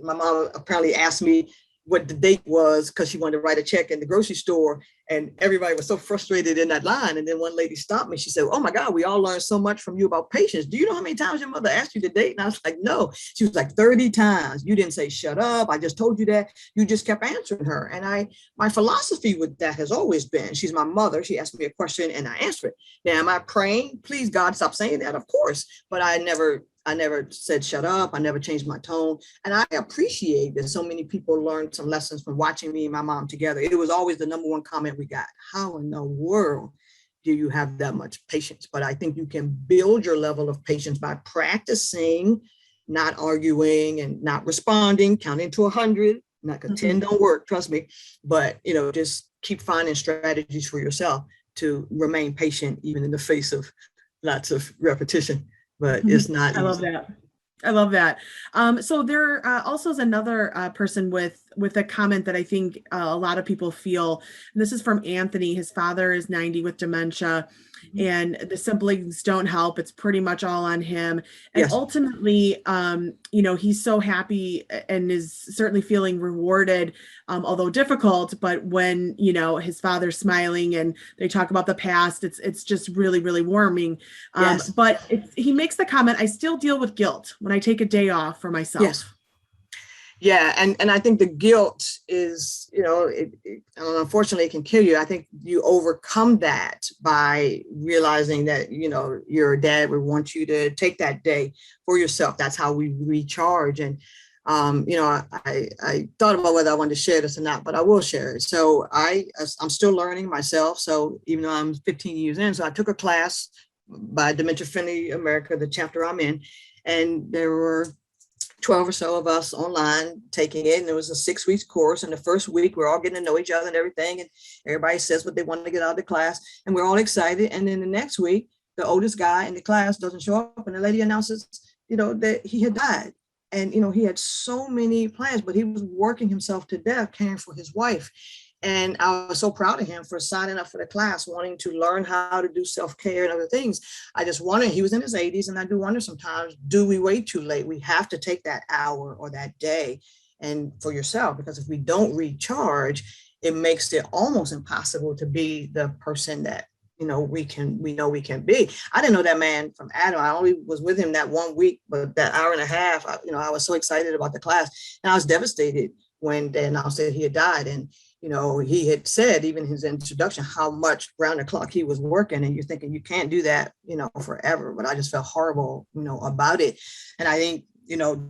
My mom apparently asked me what the date was because she wanted to write a check in the grocery store, and everybody was so frustrated in that line. And then one lady stopped me. She said, "Oh my God, we all learned so much from you about patience. Do you know how many times your mother asked you the date?" And I was like, "No." She was like, 30 times. You didn't say, "Shut up, I just told you that." You just kept answering her. And my philosophy with that has always been, she's my mother. She asked me a question and I answer it. Now, am I praying, please God, stop saying that? Of course. But I never said shut up. I never changed my tone. And I appreciate that so many people learned some lessons from watching me and my mom together. It was always the number one comment we got: how in the world do you have that much patience? But I think you can build your level of patience by practicing, not arguing and not responding, counting to 100. Not 10 don't work, trust me. But, just keep finding strategies for yourself to remain patient, even in the face of lots of repetition. But it's not easy. I love that. I love that. So there also is another person with a comment that I think a lot of people feel. And this is from Anthony. His father is 90 with dementia, and the siblings don't help. It's pretty much all on him. And Yes. ultimately, he's so happy and is certainly feeling rewarded, although difficult. But when, his father's smiling and they talk about the past, it's just really, really warming. Yes. But he makes the comment, "I still deal with guilt when I take a day off for myself." Yes. Yeah. And I think the guilt is, unfortunately it can kill you. I think you overcome that by realizing that, your dad would want you to take that day for yourself. That's how we recharge. And, I thought about whether I wanted to share this or not, but I will share it. So I'm still learning myself. So even though I'm 15 years in, so I took a class by Dementia Friendly America, the chapter I'm in, and there were 12 or so of us online taking it. And it was a 6 weeks course. And the first week, we're all getting to know each other and everything. And everybody says what they want to get out of the class. And we're all excited. And then the next week, the oldest guy in the class doesn't show up. And the lady announces, that he had died. And, he had so many plans, but he was working himself to death, caring for his wife. And I was so proud of him for signing up for the class, wanting to learn how to do self-care and other things. I just wondered, he was in his 80s, and I do wonder sometimes, do we wait too late? We have to take that hour or that day and for yourself, because if we don't recharge, it makes it almost impossible to be the person that we know we can be. I didn't know that man from Adam. I only was with him that 1 week, but that hour and a half, I was so excited about the class, and I was devastated when they announced that he had died. And he had said, even his introduction, how much round the clock he was working. And you're thinking, you can't do that, forever. But I just felt horrible, about it. And I think,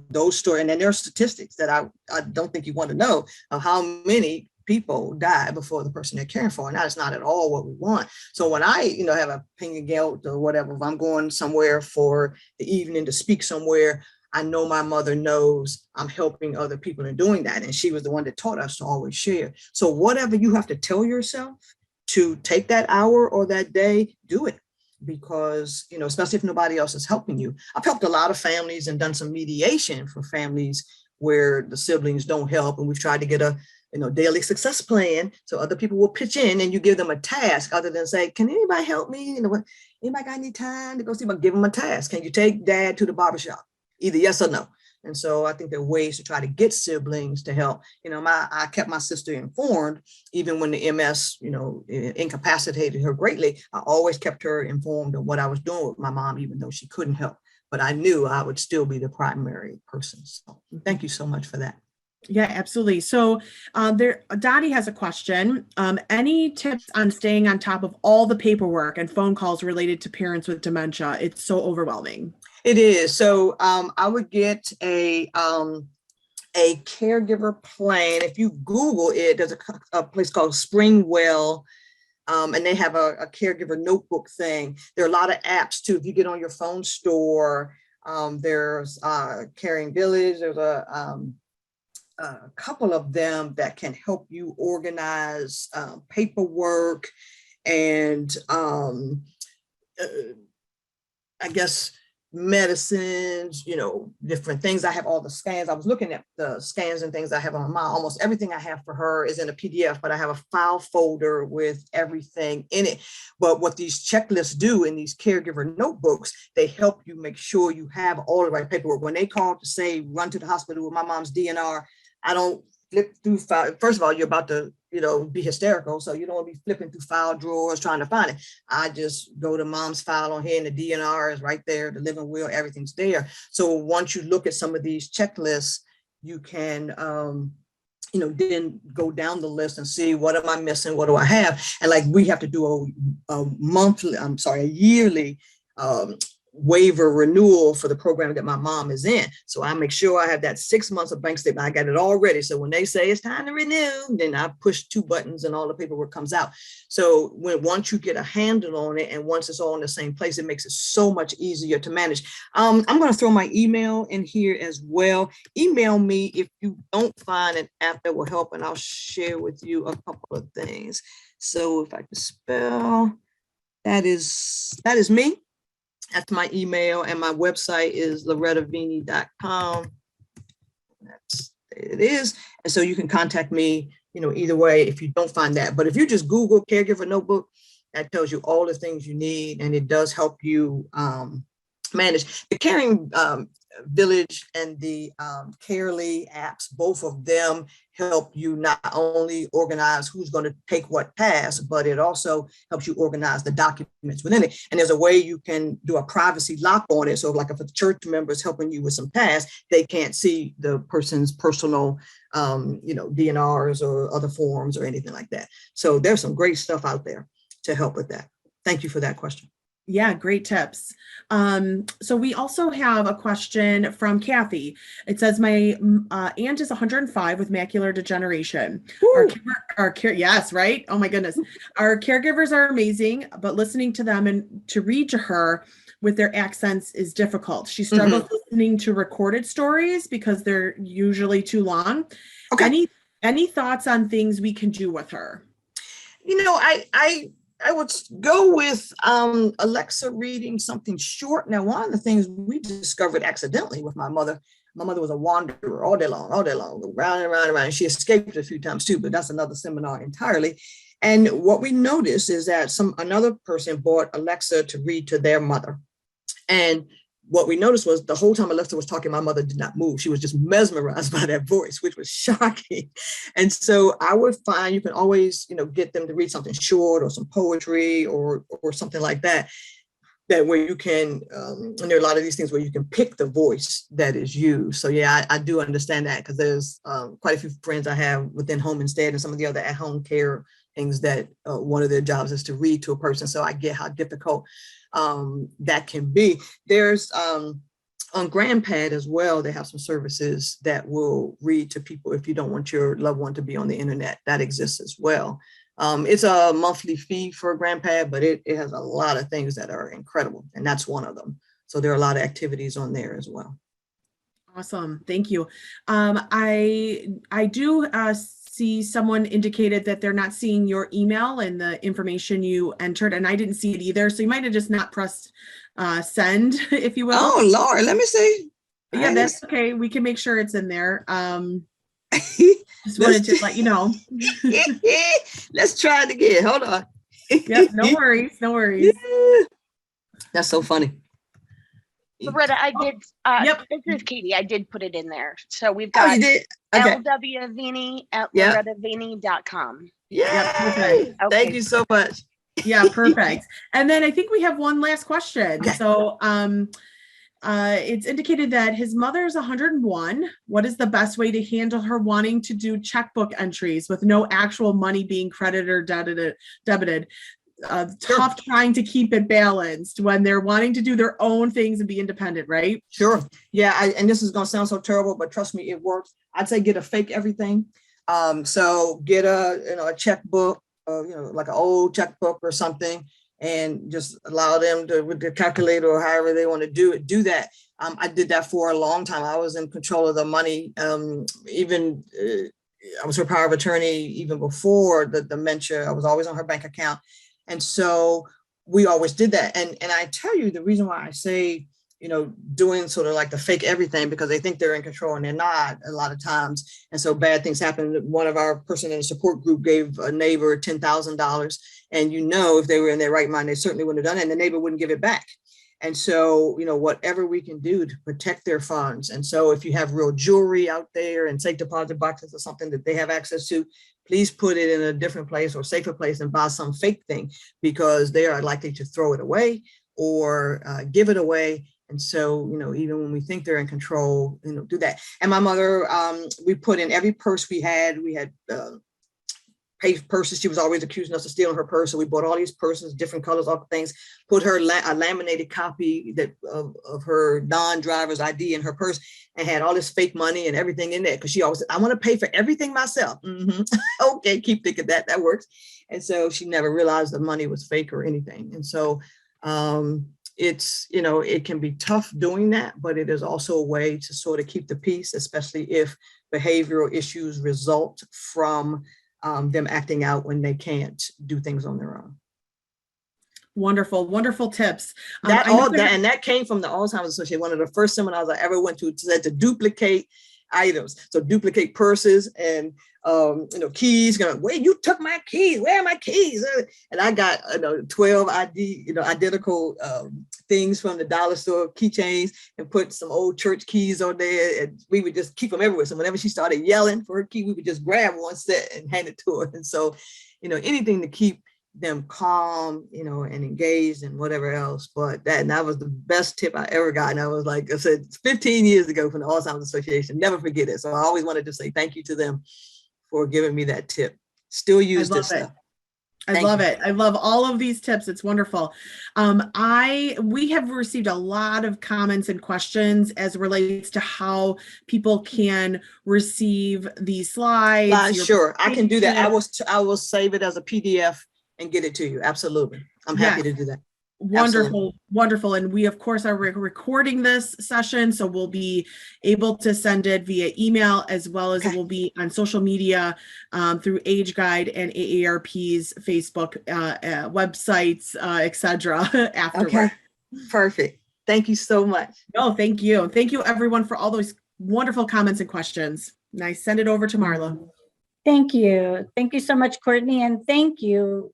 those stories, and then there are statistics that I don't think you want to know of how many people die before the person they're caring for. And that is not at all what we want. So when I, have a opinion guilt or whatever, if I'm going somewhere for the evening to speak somewhere, I know my mother knows I'm helping other people in doing that. And she was the one that taught us to always share. So whatever you have to tell yourself to take that hour or that day, do it. Because, especially if nobody else is helping you. I've helped a lot of families and done some mediation for families where the siblings don't help. And we've tried to get a daily success plan. So other people will pitch in and you give them a task other than say, can anybody help me? Anybody got any time to go see? But give them a task. Can you take dad to the barbershop? Either yes or no. And so I think there are ways to try to get siblings to help. I kept my sister informed, even when the MS, incapacitated her greatly. I always kept her informed of what I was doing with my mom, even though she couldn't help. But I knew I would still be the primary person. So thank you so much for that. Yeah, absolutely. So Dottie has a question. Any tips on staying on top of all the paperwork and phone calls related to parents with dementia? It's so overwhelming. It is. So I would get a caregiver plan. If you Google it, there's a place called Springwell, and they have a caregiver notebook thing. There are a lot of apps too. If you get on your phone store, there's Caring Village. There's a couple of them that can help you organize paperwork and I guess medicines, different things. I have all the scans. I was looking at the scans and things I have on my mom. Almost everything I have for her is in a PDF, but I have a file folder with everything in it. But what these checklists do in these caregiver notebooks, they help you make sure you have all the right paperwork. When they call to say, run to the hospital with my mom's DNR, I don't flip through file. First of all, you're about to, be hysterical. So you don't want to be flipping through file drawers trying to find it. I just go to mom's file on here and the DNR is right there, the living will, everything's there. So once you look at some of these checklists, you can, then go down the list and see, what am I missing? What do I have? And like, we have to do a yearly waiver renewal for the program that my mom is in. So I make sure I have that 6 months of bank statement. I got it all ready. So when they say it's time to renew, then I push 2 buttons and all the paperwork comes out. So once you get a handle on it and once it's all in the same place, it makes it so much easier to manage. I'm going to throw my email in here as well. Email me if you don't find an app that will help, and I'll share with you a couple of things. So if I can spell, that is me. That's my email, and my website is lorettaveeny.com. It is. And so you can contact me, either way if you don't find that. But if you just Google Caregiver Notebook, that tells you all the things you need, and it does help you manage. The Caring Village and the Carely apps, both of them help you not only organize who's going to take what task, but it also helps you organize the documents within it. And there's a way you can do a privacy lock on it. So like if a church member is helping you with some tasks, they can't see the person's personal, DNRs or other forms or anything like that. So there's some great stuff out there to help with that. Thank you for that question. Yeah, great tips. So we also have a question from Kathy. It says, my aunt is 105 with macular degeneration. Yes, right? Oh my goodness. Our caregivers are amazing, but listening to them and to read to her with their accents is difficult. She struggles listening to recorded stories because they're usually too long. Okay. Any thoughts on things we can do with her? I would go with Alexa reading something short. Now, one of the things we discovered accidentally with my mother was a wanderer all day long, round and round and round. She escaped a few times too, but that's another seminar entirely. And what we noticed is that another person bought Alexa to read to their mother. And what we noticed was the whole time Alexa was talking, my mother did not move. She was just mesmerized by that voice, which was shocking. And so I would find you can always, get them to read something short or some poetry or something like that. That where you can, and there are a lot of these things where you can pick the voice that is used. So yeah, I do understand that, because there's quite a few friends I have within Home Instead and some of the other at-home care things that one of their jobs is to read to a person. So I get how difficult that can be. There's on GrandPad as well, they have some services that will read to people if you don't want your loved one to be on the internet. That exists as well. It's a monthly fee for GrandPad, but it has a lot of things that are incredible, and that's one of them. So there are a lot of activities on there as well. Awesome, thank you. I do see someone indicated that they're not seeing your email and the information you entered, and I didn't see it either. So you might have just not pressed send, if you will. Oh Lord, let me see. Yeah, that's okay. We can make sure it's in there. Just wanted to let you know. Let's try it again. Hold on. Yep, no worries. Yeah. That's so funny. Loretta, I did. Yep. This is Katie. I did put it in there. So we've got you did? Okay. LW at lorettaveeny.com. Yeah. Okay. Thank you so much. Yeah, perfect. And then I think we have one last question. Okay. So it's indicated that his mother is 101. What is the best way to handle her wanting to do checkbook entries with no actual money being credited or debited? Tough trying to keep it balanced when they're wanting to do their own things and be independent, right? Sure. Yeah. And this is going to sound so terrible, but trust me, it works. I'd say get a fake everything. So get a checkbook, like an old checkbook or something, and just allow them to, with the calculator or however they want to do that. I did that for a long time. I was in control of the money. I was her power of attorney even before the dementia. I was always on her bank account. And so we always did that. And I tell you, the reason why I say doing sort of like the fake everything because they think they're in control and they're not a lot of times. And so bad things happen. One of our person in the support group gave a neighbor $10,000, and if they were in their right mind, they certainly wouldn't have done it, and the neighbor wouldn't give it back. And so, whatever we can do to protect their funds. And so if you have real jewelry out there and safe deposit boxes or something that they have access to, please put it in a different place or safer place and buy some fake thing, because they are likely to throw it away or give it away. And so, even when we think they're in control, do that. And my mother, we put in every purse we had paid purses. She was always accusing us of stealing her purse. So we bought all these purses, different colors, all things, put her a laminated copy of her non-driver's ID in her purse, and had all this fake money and everything in there. Cause she always said, I want to pay for everything myself. Okay, keep thinking that works. And so she never realized the money was fake or anything. And so, it's, it can be tough doing that, but it is also a way to sort of keep the peace, especially if behavioral issues result from them acting out when they can't do things on their own. Wonderful, wonderful tips. And that came from the Alzheimer's Association. One of the first seminars I ever went to said to duplicate items. So duplicate purses and keys. Wait, you took my keys. Where are my keys? And I got 12 identical things from the dollar store, keychains, and put some old church keys on there. And we would just keep them everywhere. So whenever she started yelling for her key, we would just grab one set and hand it to her. And so, anything to keep them calm, and engaged and whatever else. But that was the best tip I ever got. And I was like, I said, 15 years ago from the Alzheimer's Association, never forget it. So I always wanted to say thank you to them for giving me that tip. Still use this stuff. I love it. I love all of these tips. It's wonderful. We have received a lot of comments and questions as it relates to how people can receive these slides. Sure, I can do that. I will save it as a PDF and get it to you. Absolutely. I'm happy to do that. Wonderful. Absolutely. Wonderful. And we, of course, are recording this session, so we'll be able to send it via email, as well as it will be on social media through AgeGuide and AARP's Facebook websites, etc. afterward. Okay. Perfect. Thank you so much. No, thank you. Thank you, everyone, for all those wonderful comments and questions. And I send it over to Marla. Thank you. Thank you so much, Courtney. And thank you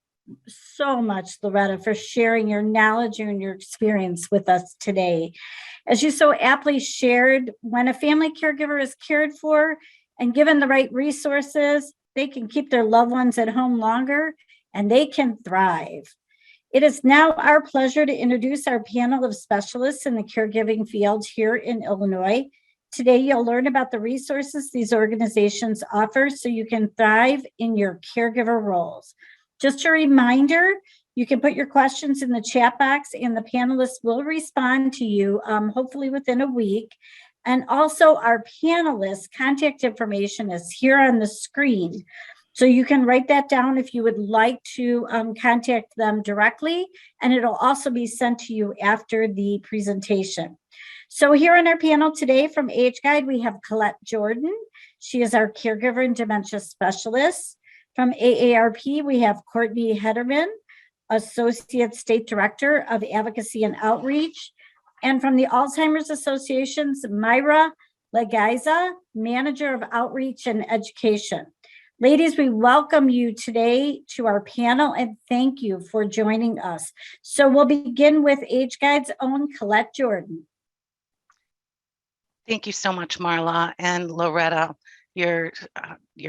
so much, Loretta, for sharing your knowledge and your experience with us today. As you so aptly shared, when a family caregiver is cared for and given the right resources, they can keep their loved ones at home longer and they can thrive. It is now our pleasure to introduce our panel of specialists in the caregiving field here in Illinois. Today, you'll learn about the resources these organizations offer so you can thrive in your caregiver roles. Just a reminder, you can put your questions in the chat box and the panelists will respond to you, hopefully within a week. And also our panelists' contact information is here on the screen. So you can write that down if you would like to contact them directly, and it'll also be sent to you after the presentation. So here on our panel today from AgeGuide, we have Colette Jordan. She is our caregiver and dementia specialist. From AARP, we have Courtney Hederman, Associate State Director of Advocacy and Outreach. And from the Alzheimer's Association's Myra Legaiza, Manager of Outreach and Education. Ladies, we welcome you today to our panel and thank you for joining us. So we'll begin with AgeGuide's own Colette Jordan. Thank you so much, Marla and Loretta. Your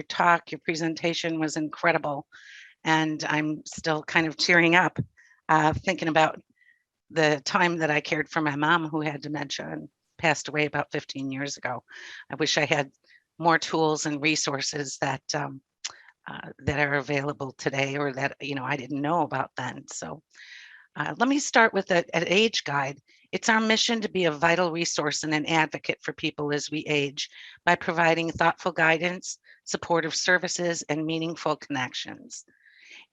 talk, your presentation was incredible. And I'm still kind of tearing up thinking about the time that I cared for my mom who had dementia and passed away about 15 years ago. I wish I had more tools and resources that that are available today, or that I didn't know about then. So let me start with at AgeGuide. It's our mission to be a vital resource and an advocate for people as we age by providing thoughtful guidance, supportive services, and meaningful connections.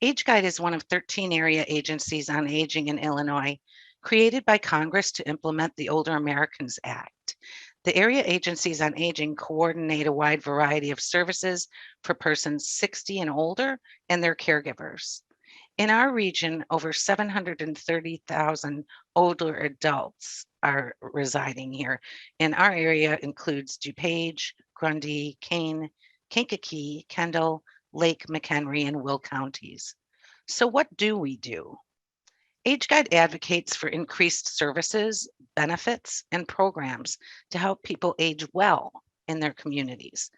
AgeGuide is one of 13 area agencies on aging in Illinois, created by Congress to implement the Older Americans Act. The area agencies on aging coordinate a wide variety of services for persons 60 and older and their caregivers. In our region, over 730,000 older adults are residing here. And our area includes DuPage, Grundy, Kane, Kankakee, Kendall, Lake, McHenry, and Will counties. So what do we do? AgeGuide advocates for increased services, benefits, and programs to help people age well in their communities.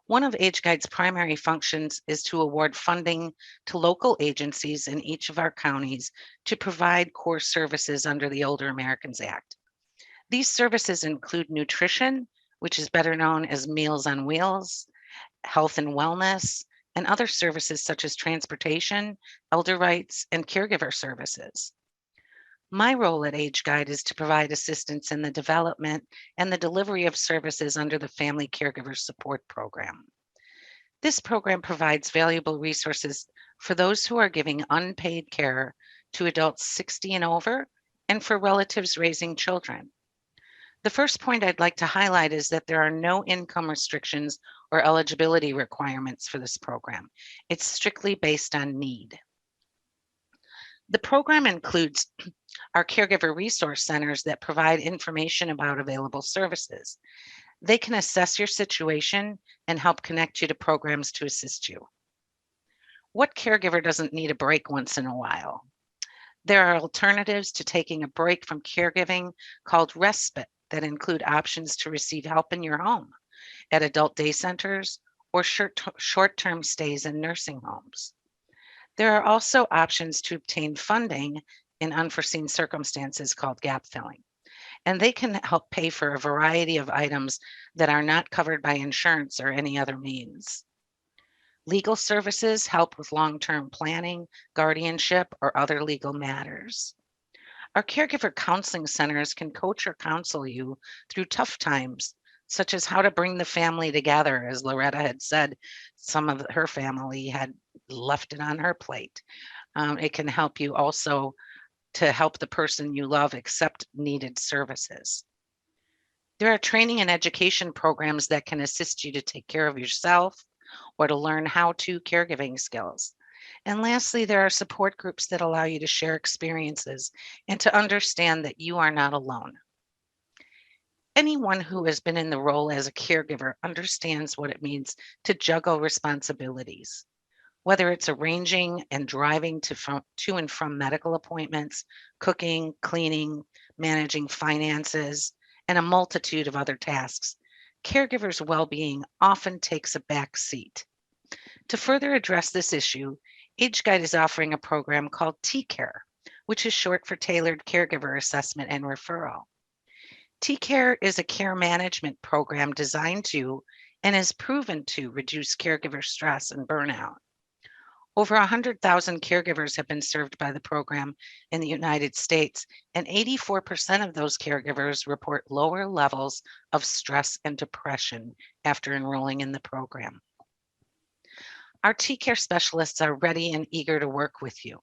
One of AgeGuide's primary functions is to award funding to local agencies in each of our counties to provide core services under the Older Americans Act. These services include nutrition, which is better known as Meals on Wheels, health and wellness, and other services such as transportation, elder rights, and caregiver services. My role at AgeGuide is to provide assistance in the development and the delivery of services under the Family Caregiver Support Program. This program provides valuable resources for those who are giving unpaid care to adults 60 and over and for relatives raising children. The first point I'd like to highlight is that there are no income restrictions or eligibility requirements for this program. It's strictly based on need. The program includes our caregiver resource centers that provide information about available services. They can assess your situation and help connect you to programs to assist you. What caregiver doesn't need a break once in a while? There are alternatives to taking a break from caregiving called Respite that include options to receive help in your home, at adult day centers, or short-term stays in nursing homes. There are also options to obtain funding in unforeseen circumstances called gap filling, and they can help pay for a variety of items that are not covered by insurance or any other means. Legal services help with long-term planning, guardianship, or other legal matters. Our caregiver counseling centers can coach or counsel you through tough times, such as how to bring the family together. As Loretta had said, some of her family had left it on her plate. It can help you also to help the person you love accept needed services. There are training and education programs that can assist you to take care of yourself or to learn how-to caregiving skills. And lastly, there are support groups that allow you to share experiences and to understand that you are not alone. Anyone who has been in the role as a caregiver understands what it means to juggle responsibilities, whether it's arranging and driving to and from medical appointments, cooking, cleaning, managing finances, and a multitude of other tasks. Caregivers' well-being often takes a back seat. To further address this issue, AgeGuide is offering a program called T-Care, which is short for Tailored Caregiver Assessment and Referral. T-Care is a care management program designed to and is proven to reduce caregiver stress and burnout. Over 100,000 caregivers have been served by the program in the United States, and 84% of those caregivers report lower levels of stress and depression after enrolling in the program. Our T-Care specialists are ready and eager to work with you.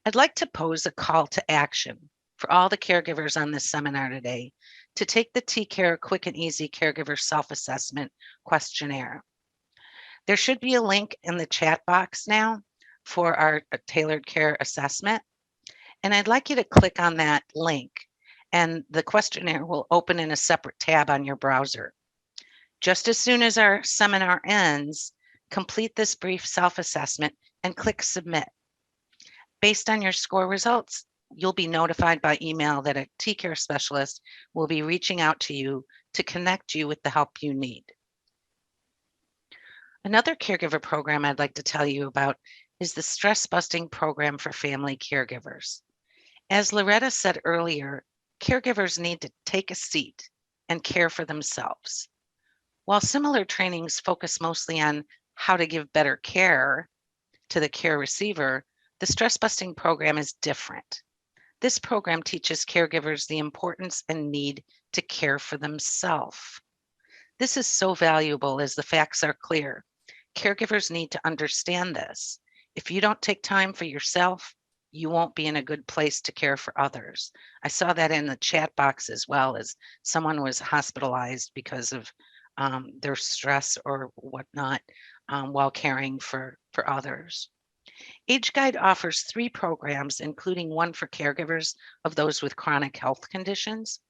I'd like to pose a call to action for all the caregivers on this seminar today to take the T-Care Quick and Easy Caregiver Self-Assessment Questionnaire. There should be a link in the chat box now for our tailored care assessment. And I'd like you to click on that link and the questionnaire will open in a separate tab on your browser. Just as soon as our seminar ends, complete this brief self-assessment and click submit. Based on your score results, you'll be notified by email that a T-Care specialist will be reaching out to you to connect you with the help you need. Another caregiver program I'd like to tell you about is the Stress Busting Program for Family Caregivers. As Loretta said earlier, caregivers need to take a seat and care for themselves. While similar trainings focus mostly on how to give better care to the care receiver, the Stress Busting Program is different. This program teaches caregivers the importance and need to care for themselves. This is so valuable as the facts are clear. Caregivers need to understand this. If you don't take time for yourself, you won't be in a good place to care for others. I saw that in the chat box as well, as someone was hospitalized because of their stress or whatnot while caring for others. AgeGuide offers 3 programs, including one for caregivers of those with chronic health conditions,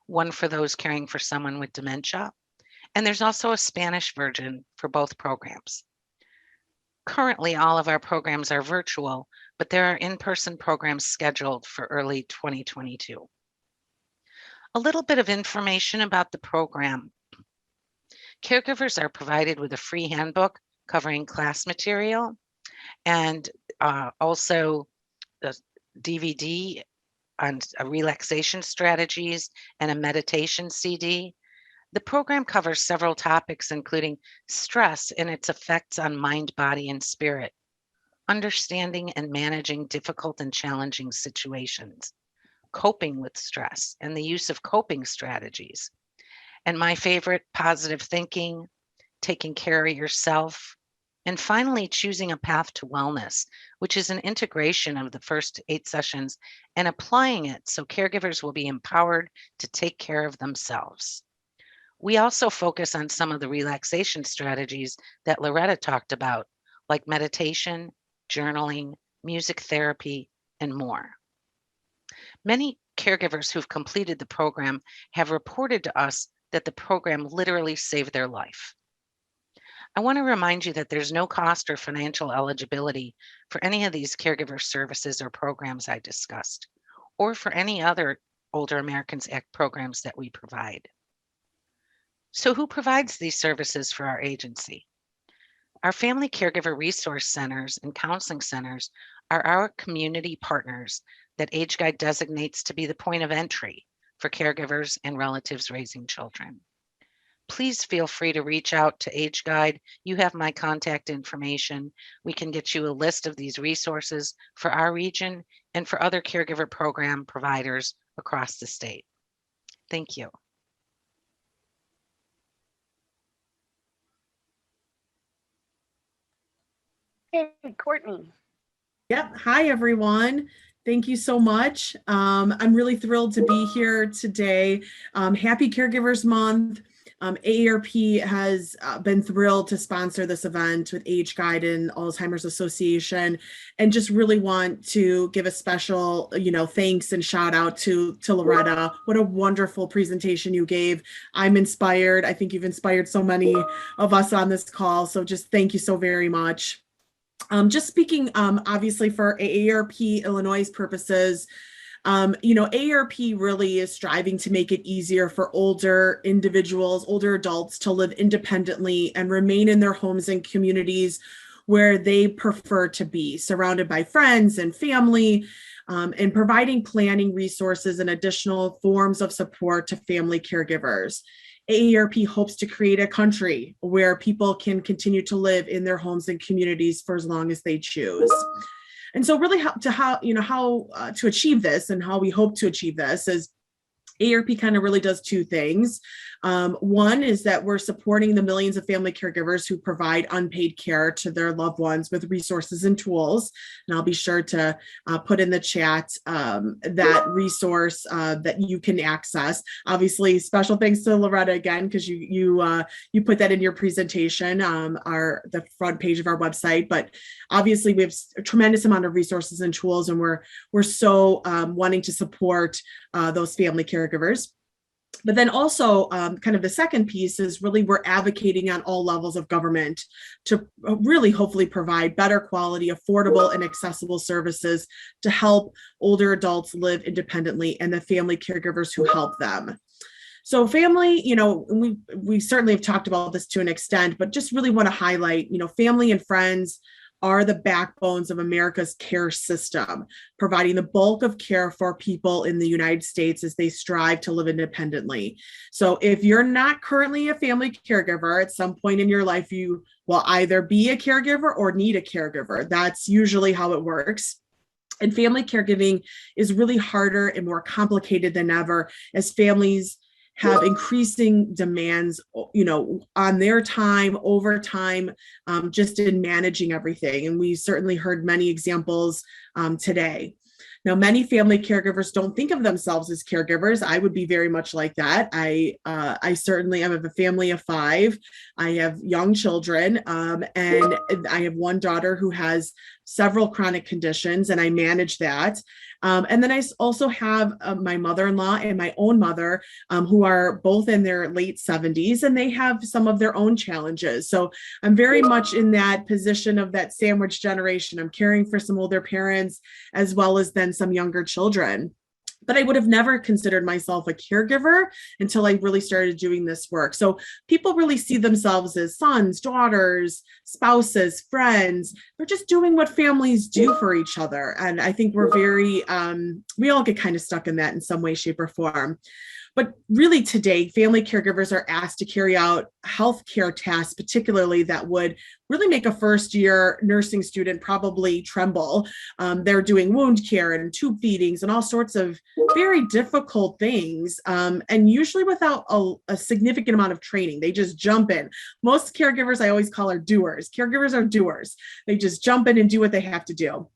one for those caring for someone with dementia, and there's also a Spanish version for both programs. Currently, all of our programs are virtual, but there are in-person programs scheduled for early 2022. A little bit of information about the program. Caregivers are provided with a free handbook covering class material and also the DVD on relaxation strategies and a meditation CD. The program covers several topics, including stress and its effects on mind, body, and spirit, understanding and managing difficult and challenging situations, coping with stress and the use of coping strategies, and my favorite, positive thinking, taking care of yourself, and finally, choosing a path to wellness, which is an integration of the first 8 sessions and applying it so caregivers will be empowered to take care of themselves. We also focus on some of the relaxation strategies that Loretta talked about, like meditation, journaling, music therapy, and more. Many caregivers who've completed the program have reported to us that the program literally saved their life. I want to remind you that there's no cost or financial eligibility for any of these caregiver services or programs I discussed, or for any other Older Americans Act programs that we provide. So who provides these services for our agency? Our family caregiver resource centers and counseling centers are our community partners that AgeGuide designates to be the point of entry for caregivers and relatives raising children. Please feel free to reach out to AgeGuide. You have my contact information. We can get you a list of these resources for our region and for other caregiver program providers across the state. Thank you. Hey, Courtney. Yep. Hi, everyone. Thank you so much. I'm really thrilled to be here today. Happy Caregivers Month. AARP has been thrilled to sponsor this event with AgeGuide and Alzheimer's Association, and just really want to give a special, thanks and shout out to Loretta. What a wonderful presentation you gave. I'm inspired. I think you've inspired so many of us on this call. So just thank you so very much. Just speaking, obviously for AARP Illinois' purposes, AARP really is striving to make it easier for older individuals, older adults to live independently and remain in their homes and communities where they prefer to be, surrounded by friends and family, and providing planning resources and additional forms of support to family caregivers. AARP hopes to create a country where people can continue to live in their homes and communities for as long as they choose. And so really how to achieve this and how we hope to achieve this is AARP kind of really does 2 things. One is that we're supporting the millions of family caregivers who provide unpaid care to their loved ones with resources and tools. And I'll be sure to put in the chat that resource that you can access. Obviously, special thanks to Loretta again, because you put that in your presentation, the front page of our website. But obviously, we have a tremendous amount of resources and tools, and we're so wanting to support those family caregivers. But then also kind of the second piece is really we're advocating on all levels of government to really hopefully provide better quality, affordable, and accessible services to help older adults live independently and the family caregivers who help them. So family, we certainly have talked about this to an extent, but just really want to highlight, family and friends are the backbones of America's care system, providing the bulk of care for people in the United States as they strive to live independently. So if you're not currently a family caregiver, at some point in your life, you will either be a caregiver or need a caregiver. That's usually how it works. And family caregiving is really harder and more complicated than ever as families have increasing demands, on their time, over time, just in managing everything. And we certainly heard many examples today. Now, many family caregivers don't think of themselves as caregivers. I would be very much like that. I certainly am of a family of 5. I have young children, and I have one daughter who has several chronic conditions, and I manage that. And then I also have my mother-in-law and my own mother, who are both in their late 70s, and they have some of their own challenges. So I'm very much in that position of that sandwich generation. I'm caring for some older parents as well as then some younger children. But I would have never considered myself a caregiver until I really started doing this work. So people really see themselves as sons, daughters, spouses, friends. They're just doing what families do for each other. And I think we're very, we all get kind of stuck in that in some way, shape, or form. But really today, family caregivers are asked to carry out healthcare tasks, particularly that would really make a first-year nursing student probably tremble. They're doing wound care and tube feedings and all sorts of very difficult things, and usually without a significant amount of training. They just jump in. Most caregivers I always call are doers. Caregivers are doers. They just jump in and do what they have to do.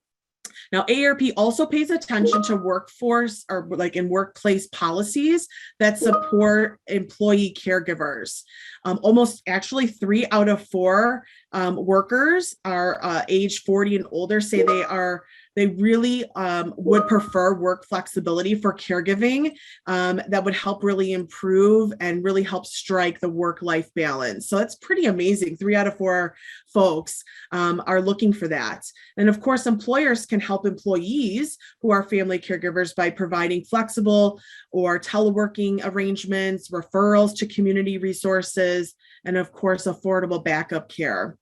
Now, AARP also pays attention to workforce or like in workplace policies that support employee caregivers. Almost actually 3 out of 4 workers are age 40 and older say they really would prefer work flexibility for caregiving that would help really improve and really help strike the work-life balance. So that's pretty amazing. 3 out of 4 folks are looking for that. And of course, employers can help employees who are family caregivers by providing flexible or teleworking arrangements, referrals to community resources, and of course, affordable backup care.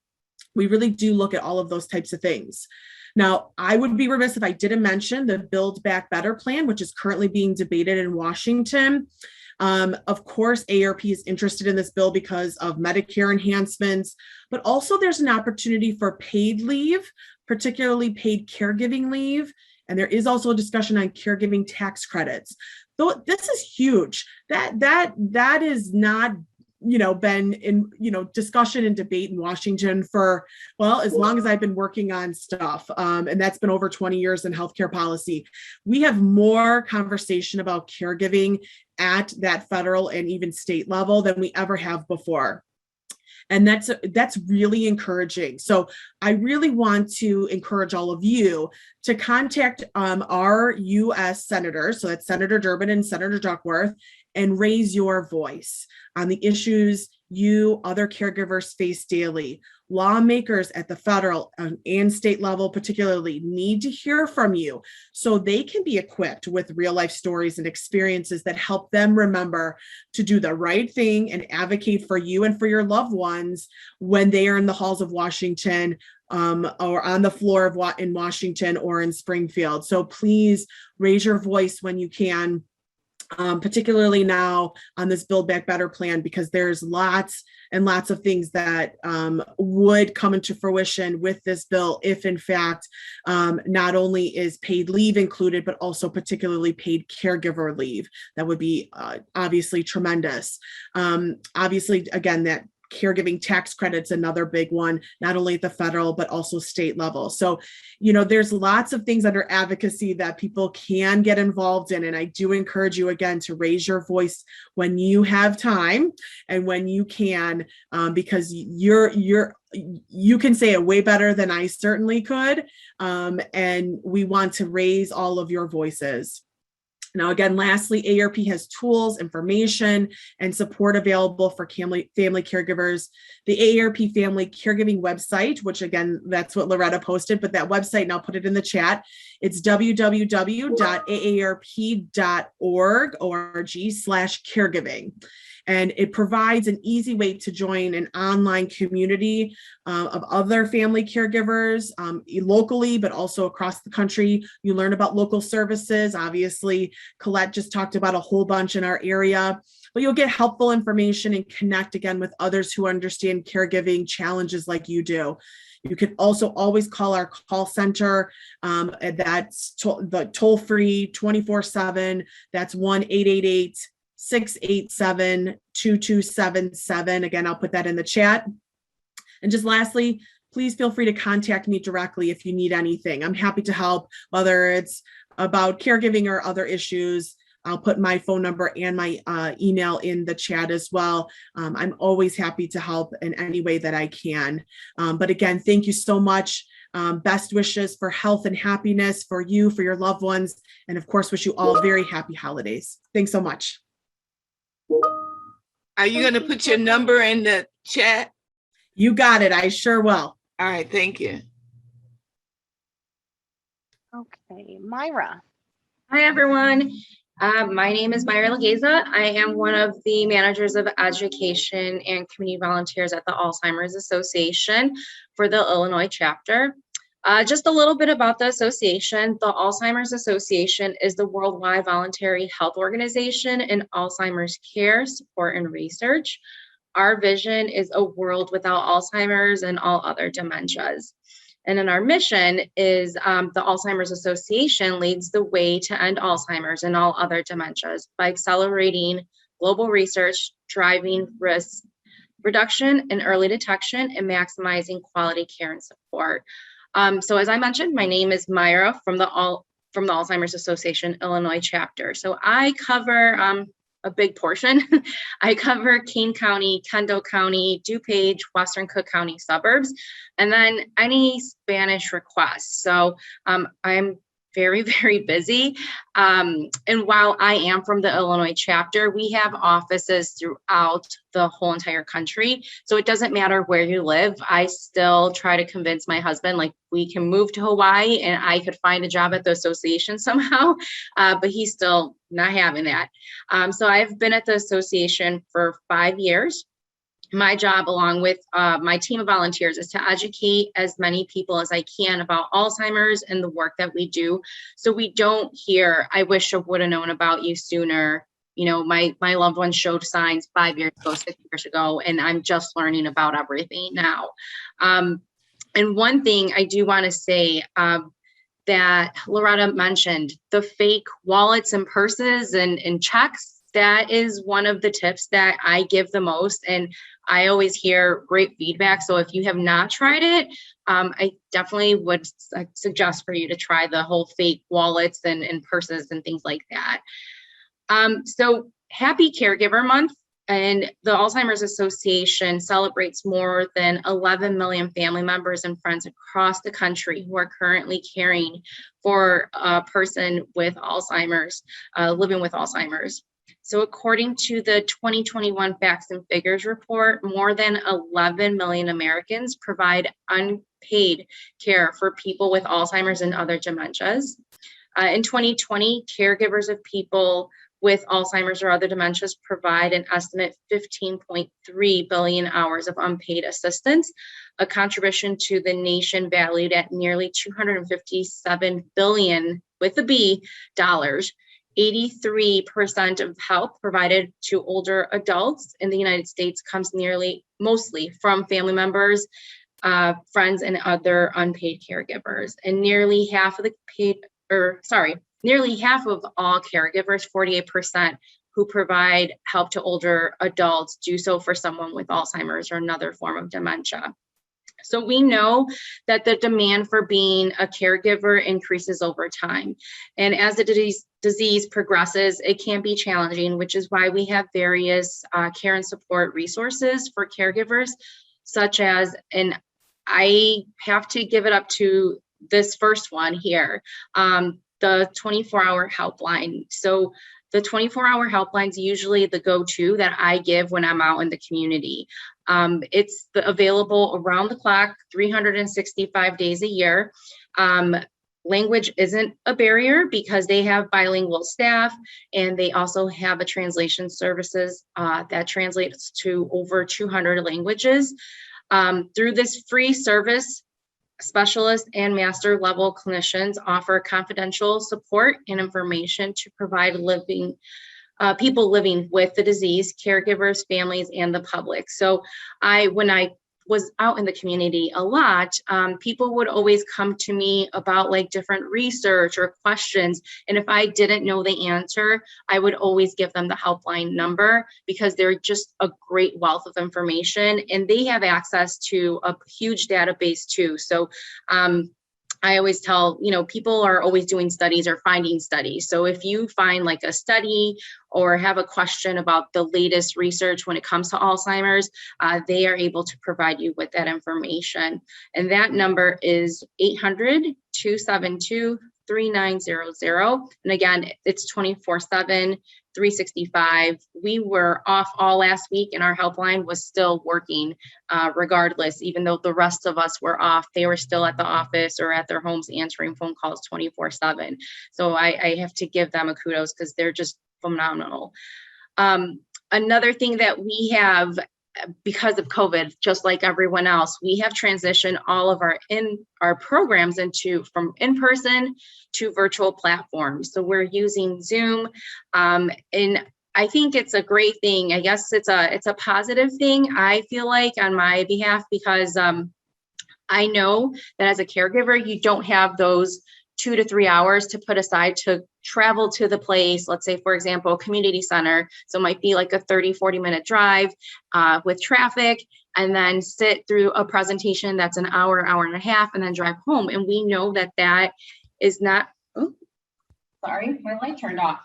We really do look at all of those types of things. Now, I would be remiss if I didn't mention the Build Back Better plan, which is currently being debated in Washington. Of course, AARP is interested in this bill because of Medicare enhancements, but also there's an opportunity for paid leave, particularly paid caregiving leave. And there is also a discussion on caregiving tax credits. Though this is huge. That is not been in, discussion and debate in Washington for, well, as long as I've been working on stuff. And that's been over 20 years in healthcare policy. We have more conversation about caregiving at that federal and even state level than we ever have before. And that's really encouraging. So I really want to encourage all of you to contact our U.S. senators, so that's Senator Durbin and Senator Duckworth, and raise your voice on the issues you, other caregivers, face daily. Lawmakers at the federal and state level particularly need to hear from you so they can be equipped with real life stories and experiences that help them remember to do the right thing and advocate for you and for your loved ones when they are in the halls of Washington or on the floor of in Washington or in Springfield. So please raise your voice when you can. Particularly now on this Build Back Better plan, because there's lots and lots of things that would come into fruition with this bill if in fact not only is paid leave included, but also particularly paid caregiver leave. That would be obviously tremendous. Obviously, again, that caregiving tax credits, another big one, not only at the federal, but also state level. So, there's lots of things under advocacy that people can get involved in. And I do encourage you again to raise your voice when you have time and when you can, because you can say it way better than I certainly could. And we want to raise all of your voices. Now, again, lastly, AARP has tools, information, and support available for family caregivers. The AARP Family Caregiving website, which again, that's what Loretta posted, but that website, and I'll put it in the chat, it's www.aarp.org/caregiving. And it provides an easy way to join an online community of other family caregivers locally, but also across the country. You learn about local services. Obviously, Colette just talked about a whole bunch in our area, but you'll get helpful information and connect again with others who understand caregiving challenges like you do. You can also always call our call center. That's the toll-free 24/7. That's 1-888-687-2277. Again, I'll put that in the chat. And just lastly, please feel free to contact me directly if you need anything. I'm happy to help, whether it's about caregiving or other issues, I'll put my phone number and my email in the chat as well. I'm always happy to help in any way that I can. But again, thank you so much. Best wishes for health and happiness for you, for your loved ones, and of course, wish you all very happy holidays. Thanks so much. Are you going to put your number in the chat? You got it. I sure will. All right, thank you. Okay, Myra. Hi, everyone. My name is Myra Legeza. I am one of the managers of education and community volunteers at the Alzheimer's Association for the Illinois chapter. Just a little bit about the association. The Alzheimer's Association is the worldwide voluntary health organization in Alzheimer's care, support, and research. Our vision is a world without Alzheimer's and all other dementias. And then our mission is the Alzheimer's Association leads the way to end Alzheimer's and all other dementias by accelerating global research, driving risk reduction and early detection, and maximizing quality care and support. So as I mentioned, my name is Myra from the Alzheimer's Association Illinois chapter. So I cover a big portion. I cover Kane County, Kendall County, DuPage, Western Cook County suburbs, and then any Spanish requests. So I'm very, very busy. And while I am from the Illinois chapter, we have offices throughout the whole entire country. So it doesn't matter where you live. I still try to convince my husband, like, we can move to Hawaii and I could find a job at the association somehow, but he's still not having that. So I've been at the association for 5 years. My job, along with my team of volunteers, is to educate as many people as I can about Alzheimer's and the work that we do. So we don't hear, I wish I would have known about you sooner. You know, my loved one showed signs 5 years ago, 6 years ago, and I'm just learning about everything now. And one thing I do want to say that Loretta mentioned, the fake wallets and purses and checks. That is one of the tips that I give the most, and I always hear great feedback. So if you have not tried it, I definitely would suggest for you to try the whole fake wallets and purses and things like that. So happy Caregiver Month, and the Alzheimer's Association celebrates more than 11 million family members and friends across the country who are currently caring for a person with Alzheimer's, living with Alzheimer's. So according to the 2021 Facts and Figures report, more than 11 million Americans provide unpaid care for people with Alzheimer's and other dementias. In 2020, caregivers of people with Alzheimer's or other dementias provide an estimate 15.3 billion hours of unpaid assistance, a contribution to the nation valued at nearly 257 billion with a B dollars. 83% of help provided to older adults in the United States comes mostly from family members, friends, and other unpaid caregivers. And nearly half of all caregivers, 48%, who provide help to older adults do so for someone with Alzheimer's or another form of dementia. So we know that the demand for being a caregiver increases over time. And as the disease progresses, it can be challenging, which is why we have various care and support resources for caregivers, such as, and I have to give it up to this first one here, the 24-hour helpline. So the 24-hour helpline is usually the go-to that I give when I'm out in the community. It's available around the clock, 365 days a year. Language isn't a barrier because they have bilingual staff, and they also have a translation services that translates to over 200 languages. Through this free service, specialists and master level clinicians offer confidential support and information to provide people living with the disease, caregivers, families, and the public. So when I was out in the community a lot, people would always come to me about like different research or questions. And if I didn't know the answer, I would always give them the helpline number, because they're just a great wealth of information, and they have access to a huge database too. So I always tell, people are always doing studies or finding studies. So if you find like a study or have a question about the latest research when it comes to Alzheimer's, they are able to provide you with that information. And that number is 800-272-3900. And again, it's 24/7, 365. We were off all last week and our helpline was still working regardless, even though the rest of us were off, they were still at the office or at their homes answering phone calls 24/7. So I have to give them a kudos because they're just phenomenal. Another thing that we have, because of COVID, just like everyone else, we have transitioned all of our programs from in-person to virtual platforms. So we're using Zoom, and I think it's a great thing. I guess it's a positive thing, I feel like, on my behalf, because I know that as a caregiver, you don't have those 2 to 3 hours to put aside to travel to the place. Let's say, for example, a community center. So it might be like a 30-40 minute drive with traffic, and then sit through a presentation that's an hour and a half, and then drive home. And we know that that is not, sorry, my light turned off.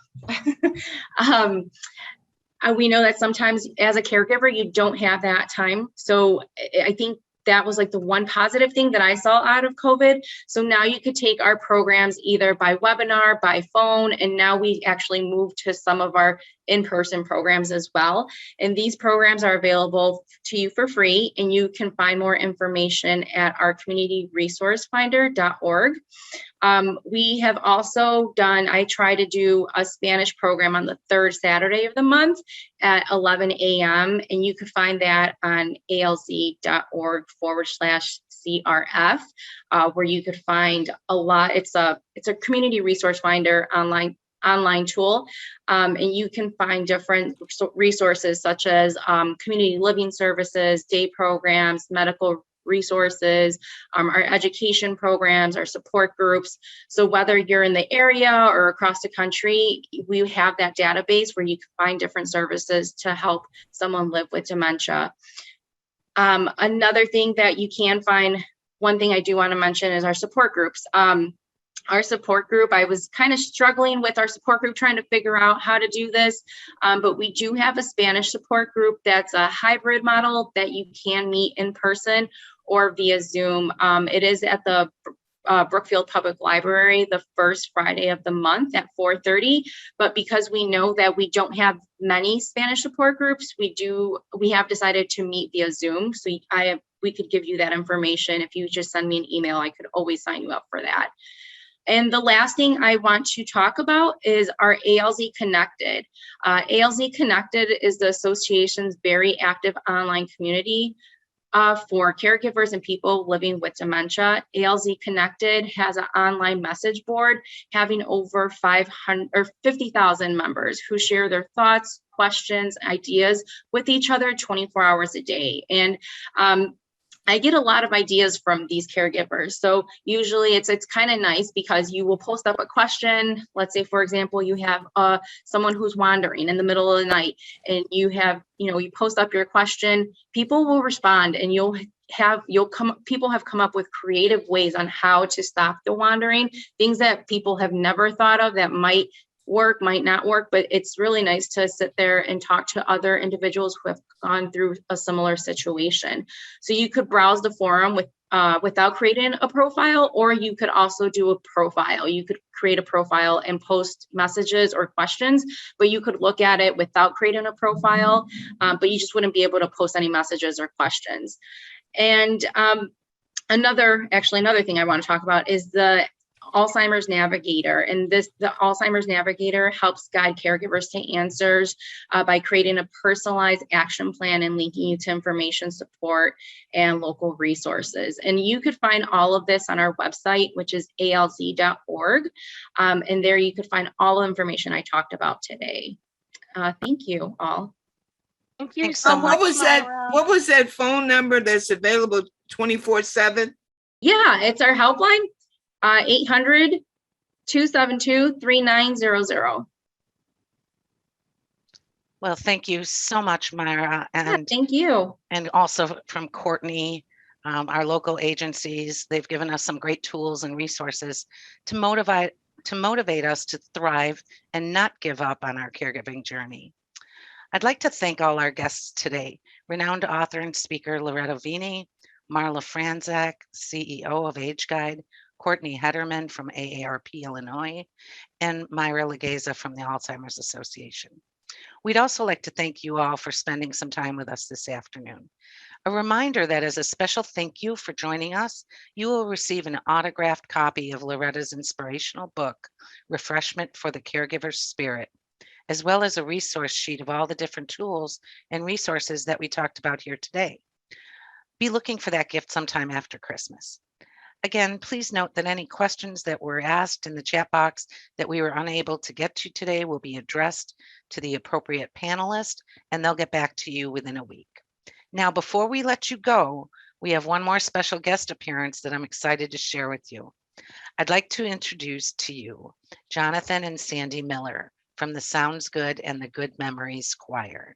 We know that sometimes as a caregiver, you don't have that time. So I think that was like the one positive thing that I saw out of COVID. So now you could take our programs either by webinar, by phone, and now we actually moved to some of our in-person programs as well. And these programs are available to you for free, and you can find more information at our communityresourcefinder.org. We have also I try to do a Spanish program on the third Saturday of the month at 11 a.m. And you can find that on alz.org/CRF, where you could find a lot. It's a community resource finder online tool, and you can find different resources such as community living services, day programs, medical resources, our education programs, our support groups. So whether you're in the area or across the country, we have that database where you can find different services to help someone live with dementia. Another thing that you can find, one thing I do want to mention, is our support groups. Our support group, I was kind of struggling with our support group, trying to figure out how to do this, but we do have a Spanish support group that's a hybrid model that you can meet in person or via Zoom. It is at the Brookfield Public Library the first Friday of the month at 4:30. But because we know that we don't have many Spanish support groups, we have decided to meet via Zoom. So we could give you that information. If you just send me an email, I could always sign you up for that. And the last thing I want to talk about is our ALZ Connected. ALZ Connected is the association's very active online community for caregivers and people living with dementia. ALZ Connected has an online message board having over 50,000 members who share their thoughts, questions, ideas with each other 24 hours a day. And I get a lot of ideas from these caregivers. So usually it's kind of nice because you will post up a question. Let's say, for example, you have someone who's wandering in the middle of the night, and you post up your question. People will respond, and people have come up with creative ways on how to stop the wandering, things that people have never thought of that might work, might not work, but it's really nice to sit there and talk to other individuals who have gone through a similar situation. So you could browse the forum without creating a profile, or you could also do a profile. You could create a profile and post messages or questions, but you could look at it without creating a profile, but you just wouldn't be able to post any messages or questions. And another thing I want to talk about is the Alzheimer's Navigator. And the Alzheimer's Navigator helps guide caregivers to answers by creating a personalized action plan and linking you to information, support, and local resources. And you could find all of this on our website, which is alz.org. And there you could find all the information I talked about today. Thank you all. Thank you Thanks so so much, much. What was that phone number that's available 24/7? Yeah, it's our helpline. 800-272-3900. Well, thank you so much, Myra. Yeah, And thank you. also from Courtney, our local agencies. They've given us some great tools and resources to motivate us to thrive and not give up on our caregiving journey. I'd like to thank all our guests today, renowned author and speaker Loretta Veeny, Marla Franzak, CEO of AgeGuide, Courtney Hederman from AARP Illinois, and Myra Legeza from the Alzheimer's Association. We'd also like to thank you all for spending some time with us this afternoon. A reminder that as a special thank you for joining us, you will receive an autographed copy of Loretta's inspirational book, Refreshment for the Caregiver's Spirit, as well as a resource sheet of all the different tools and resources that we talked about here today. Be looking for that gift sometime after Christmas. Again, please note that any questions that were asked in the chat box that we were unable to get to today will be addressed to the appropriate panelist, and they'll get back to you within a week. Now, before we let you go, we have one more special guest appearance that I'm excited to share with you. I'd like to introduce to you Jonathan and Sandy Miller from the Sounds Good and the Good Memories Choir.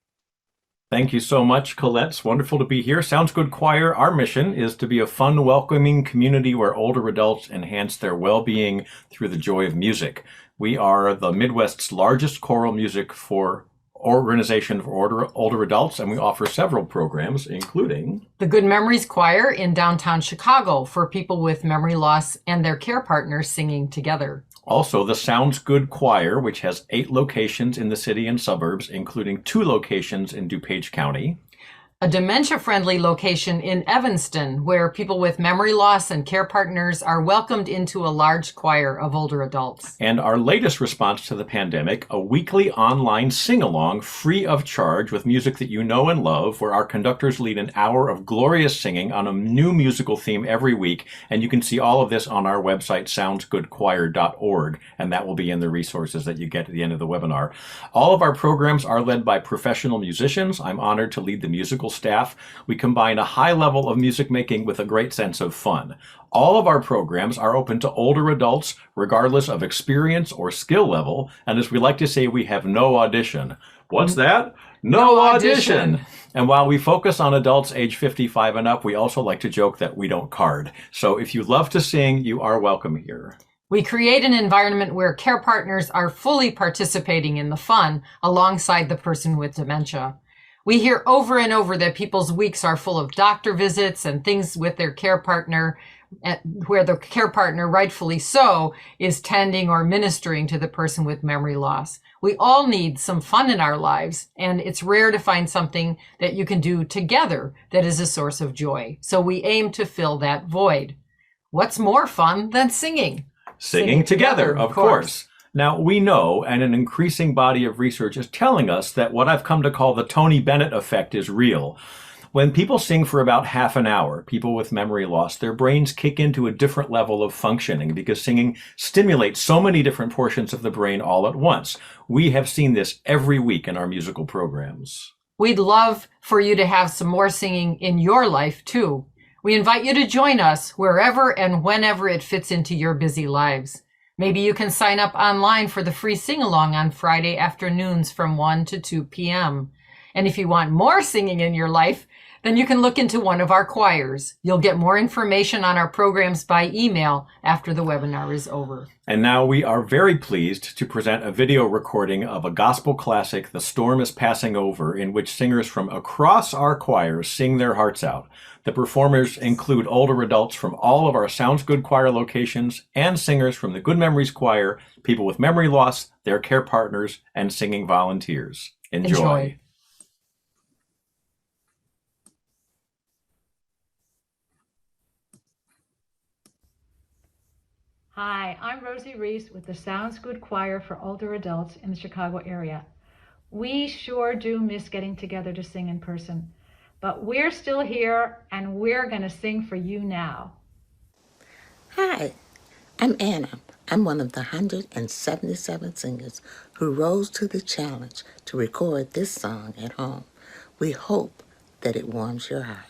Thank you so much, Colette. It's wonderful to be here. Sounds Good Choir, our mission is to be a fun, welcoming community where older adults enhance their well-being through the joy of music. We are the Midwest's largest choral music organization for older adults, and we offer several programs, including the Good Memories Choir in downtown Chicago for people with memory loss and their care partners singing together. Also, the Sounds Good Choir, which has 8 locations in the city and suburbs, including 2 locations in DuPage County. A dementia-friendly location in Evanston, where people with memory loss and care partners are welcomed into a large choir of older adults. And our latest response to the pandemic, a weekly online sing-along free of charge with music that you know and love, where our conductors lead an hour of glorious singing on a new musical theme every week. And you can see all of this on our website, soundsgoodchoir.org, and that will be in the resources that you get at the end of the webinar. All of our programs are led by professional musicians. I'm honored to lead the musical staff. We combine a high level of music making with a great sense of fun. All of our programs are open to older adults, regardless of experience or skill level. And as we like to say, we have no audition. What's that? No audition. And while we focus on adults age 55 and up, we also like to joke that we don't card. So if you love to sing, you are welcome here. We create an environment where care partners are fully participating in the fun alongside the person with dementia. We hear over and over that people's weeks are full of doctor visits and things with their care partner, where the care partner, rightfully so, is tending or ministering to the person with memory loss. We all need some fun in our lives, and it's rare to find something that you can do together that is a source of joy. So we aim to fill that void. What's more fun than singing? Singing together, of course. Now, we know, and an increasing body of research is telling us that what I've come to call the Tony Bennett effect is real. When people sing for about half an hour, people with memory loss, their brains kick into a different level of functioning because singing stimulates so many different portions of the brain all at once. We have seen this every week in our musical programs. We'd love for you to have some more singing in your life, too. We invite you to join us wherever and whenever it fits into your busy lives. Maybe you can sign up online for the free sing-along on Friday afternoons from 1 to 2 p.m. And if you want more singing in your life, then you can look into one of our choirs. You'll get more information on our programs by email after the webinar is over. And now we are very pleased to present a video recording of a gospel classic, The Storm is Passing Over, in which singers from across our choirs sing their hearts out. The performers include older adults from all of our Sounds Good Choir locations and singers from the Good Memories Choir, people with memory loss, their care partners, and singing volunteers. Enjoy. Hi, I'm Rosie Reese with the Sounds Good Choir for older adults in the Chicago area. We sure do miss getting together to sing in person, but we're still here and we're going to sing for you now. Hi, I'm Anna. I'm one of the 177 singers who rose to the challenge to record this song at home. We hope that it warms your heart.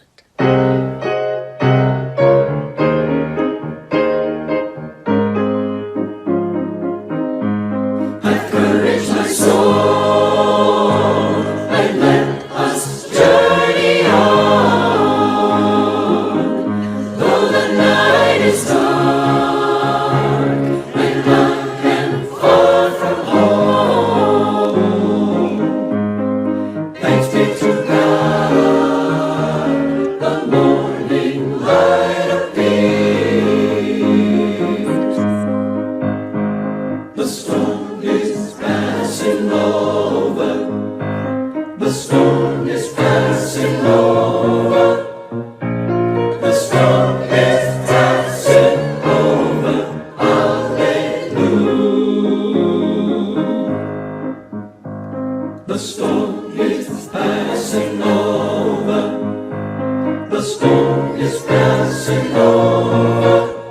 The storm is passing over.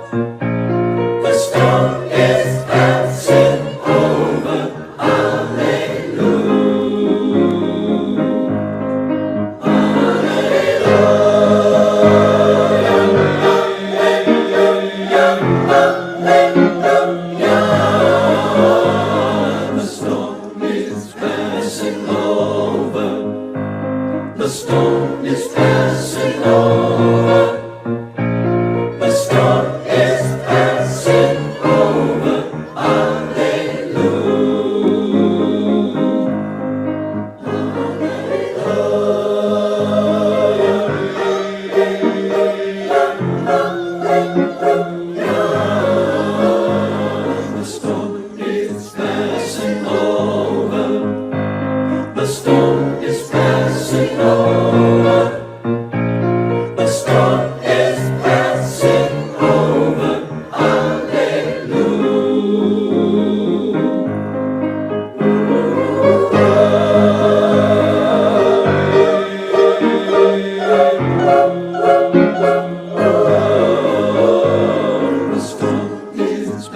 The storm is passing over. The storm is passing over. The storm is passing over. The storm is passing over. The storm is passing over. The storm is passing over. The storm is passing over. The storm is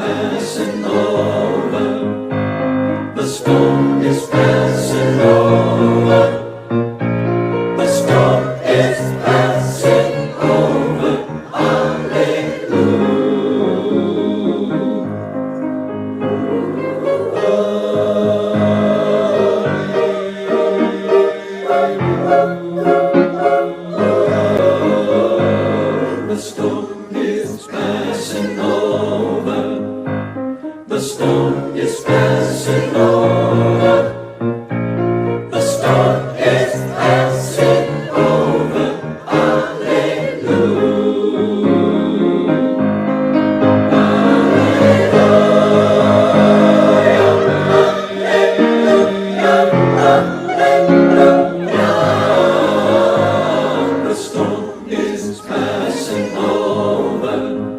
passing over. The storm is passing over. The storm is passing over. The storm is passing over. The storm is passing over. The storm is passing over. The storm is passing over.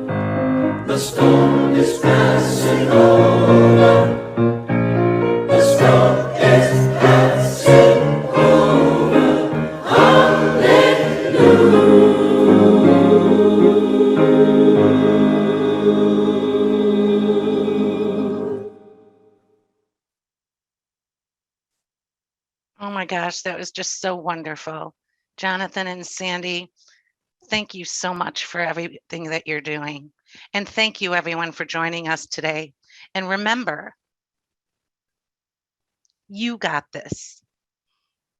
The storm is passing over. The storm is passing over. Oh my gosh, that was just so wonderful. Jonathan and Sandy, thank you so much for everything that you're doing. And thank you everyone for joining us today. And remember, you got this.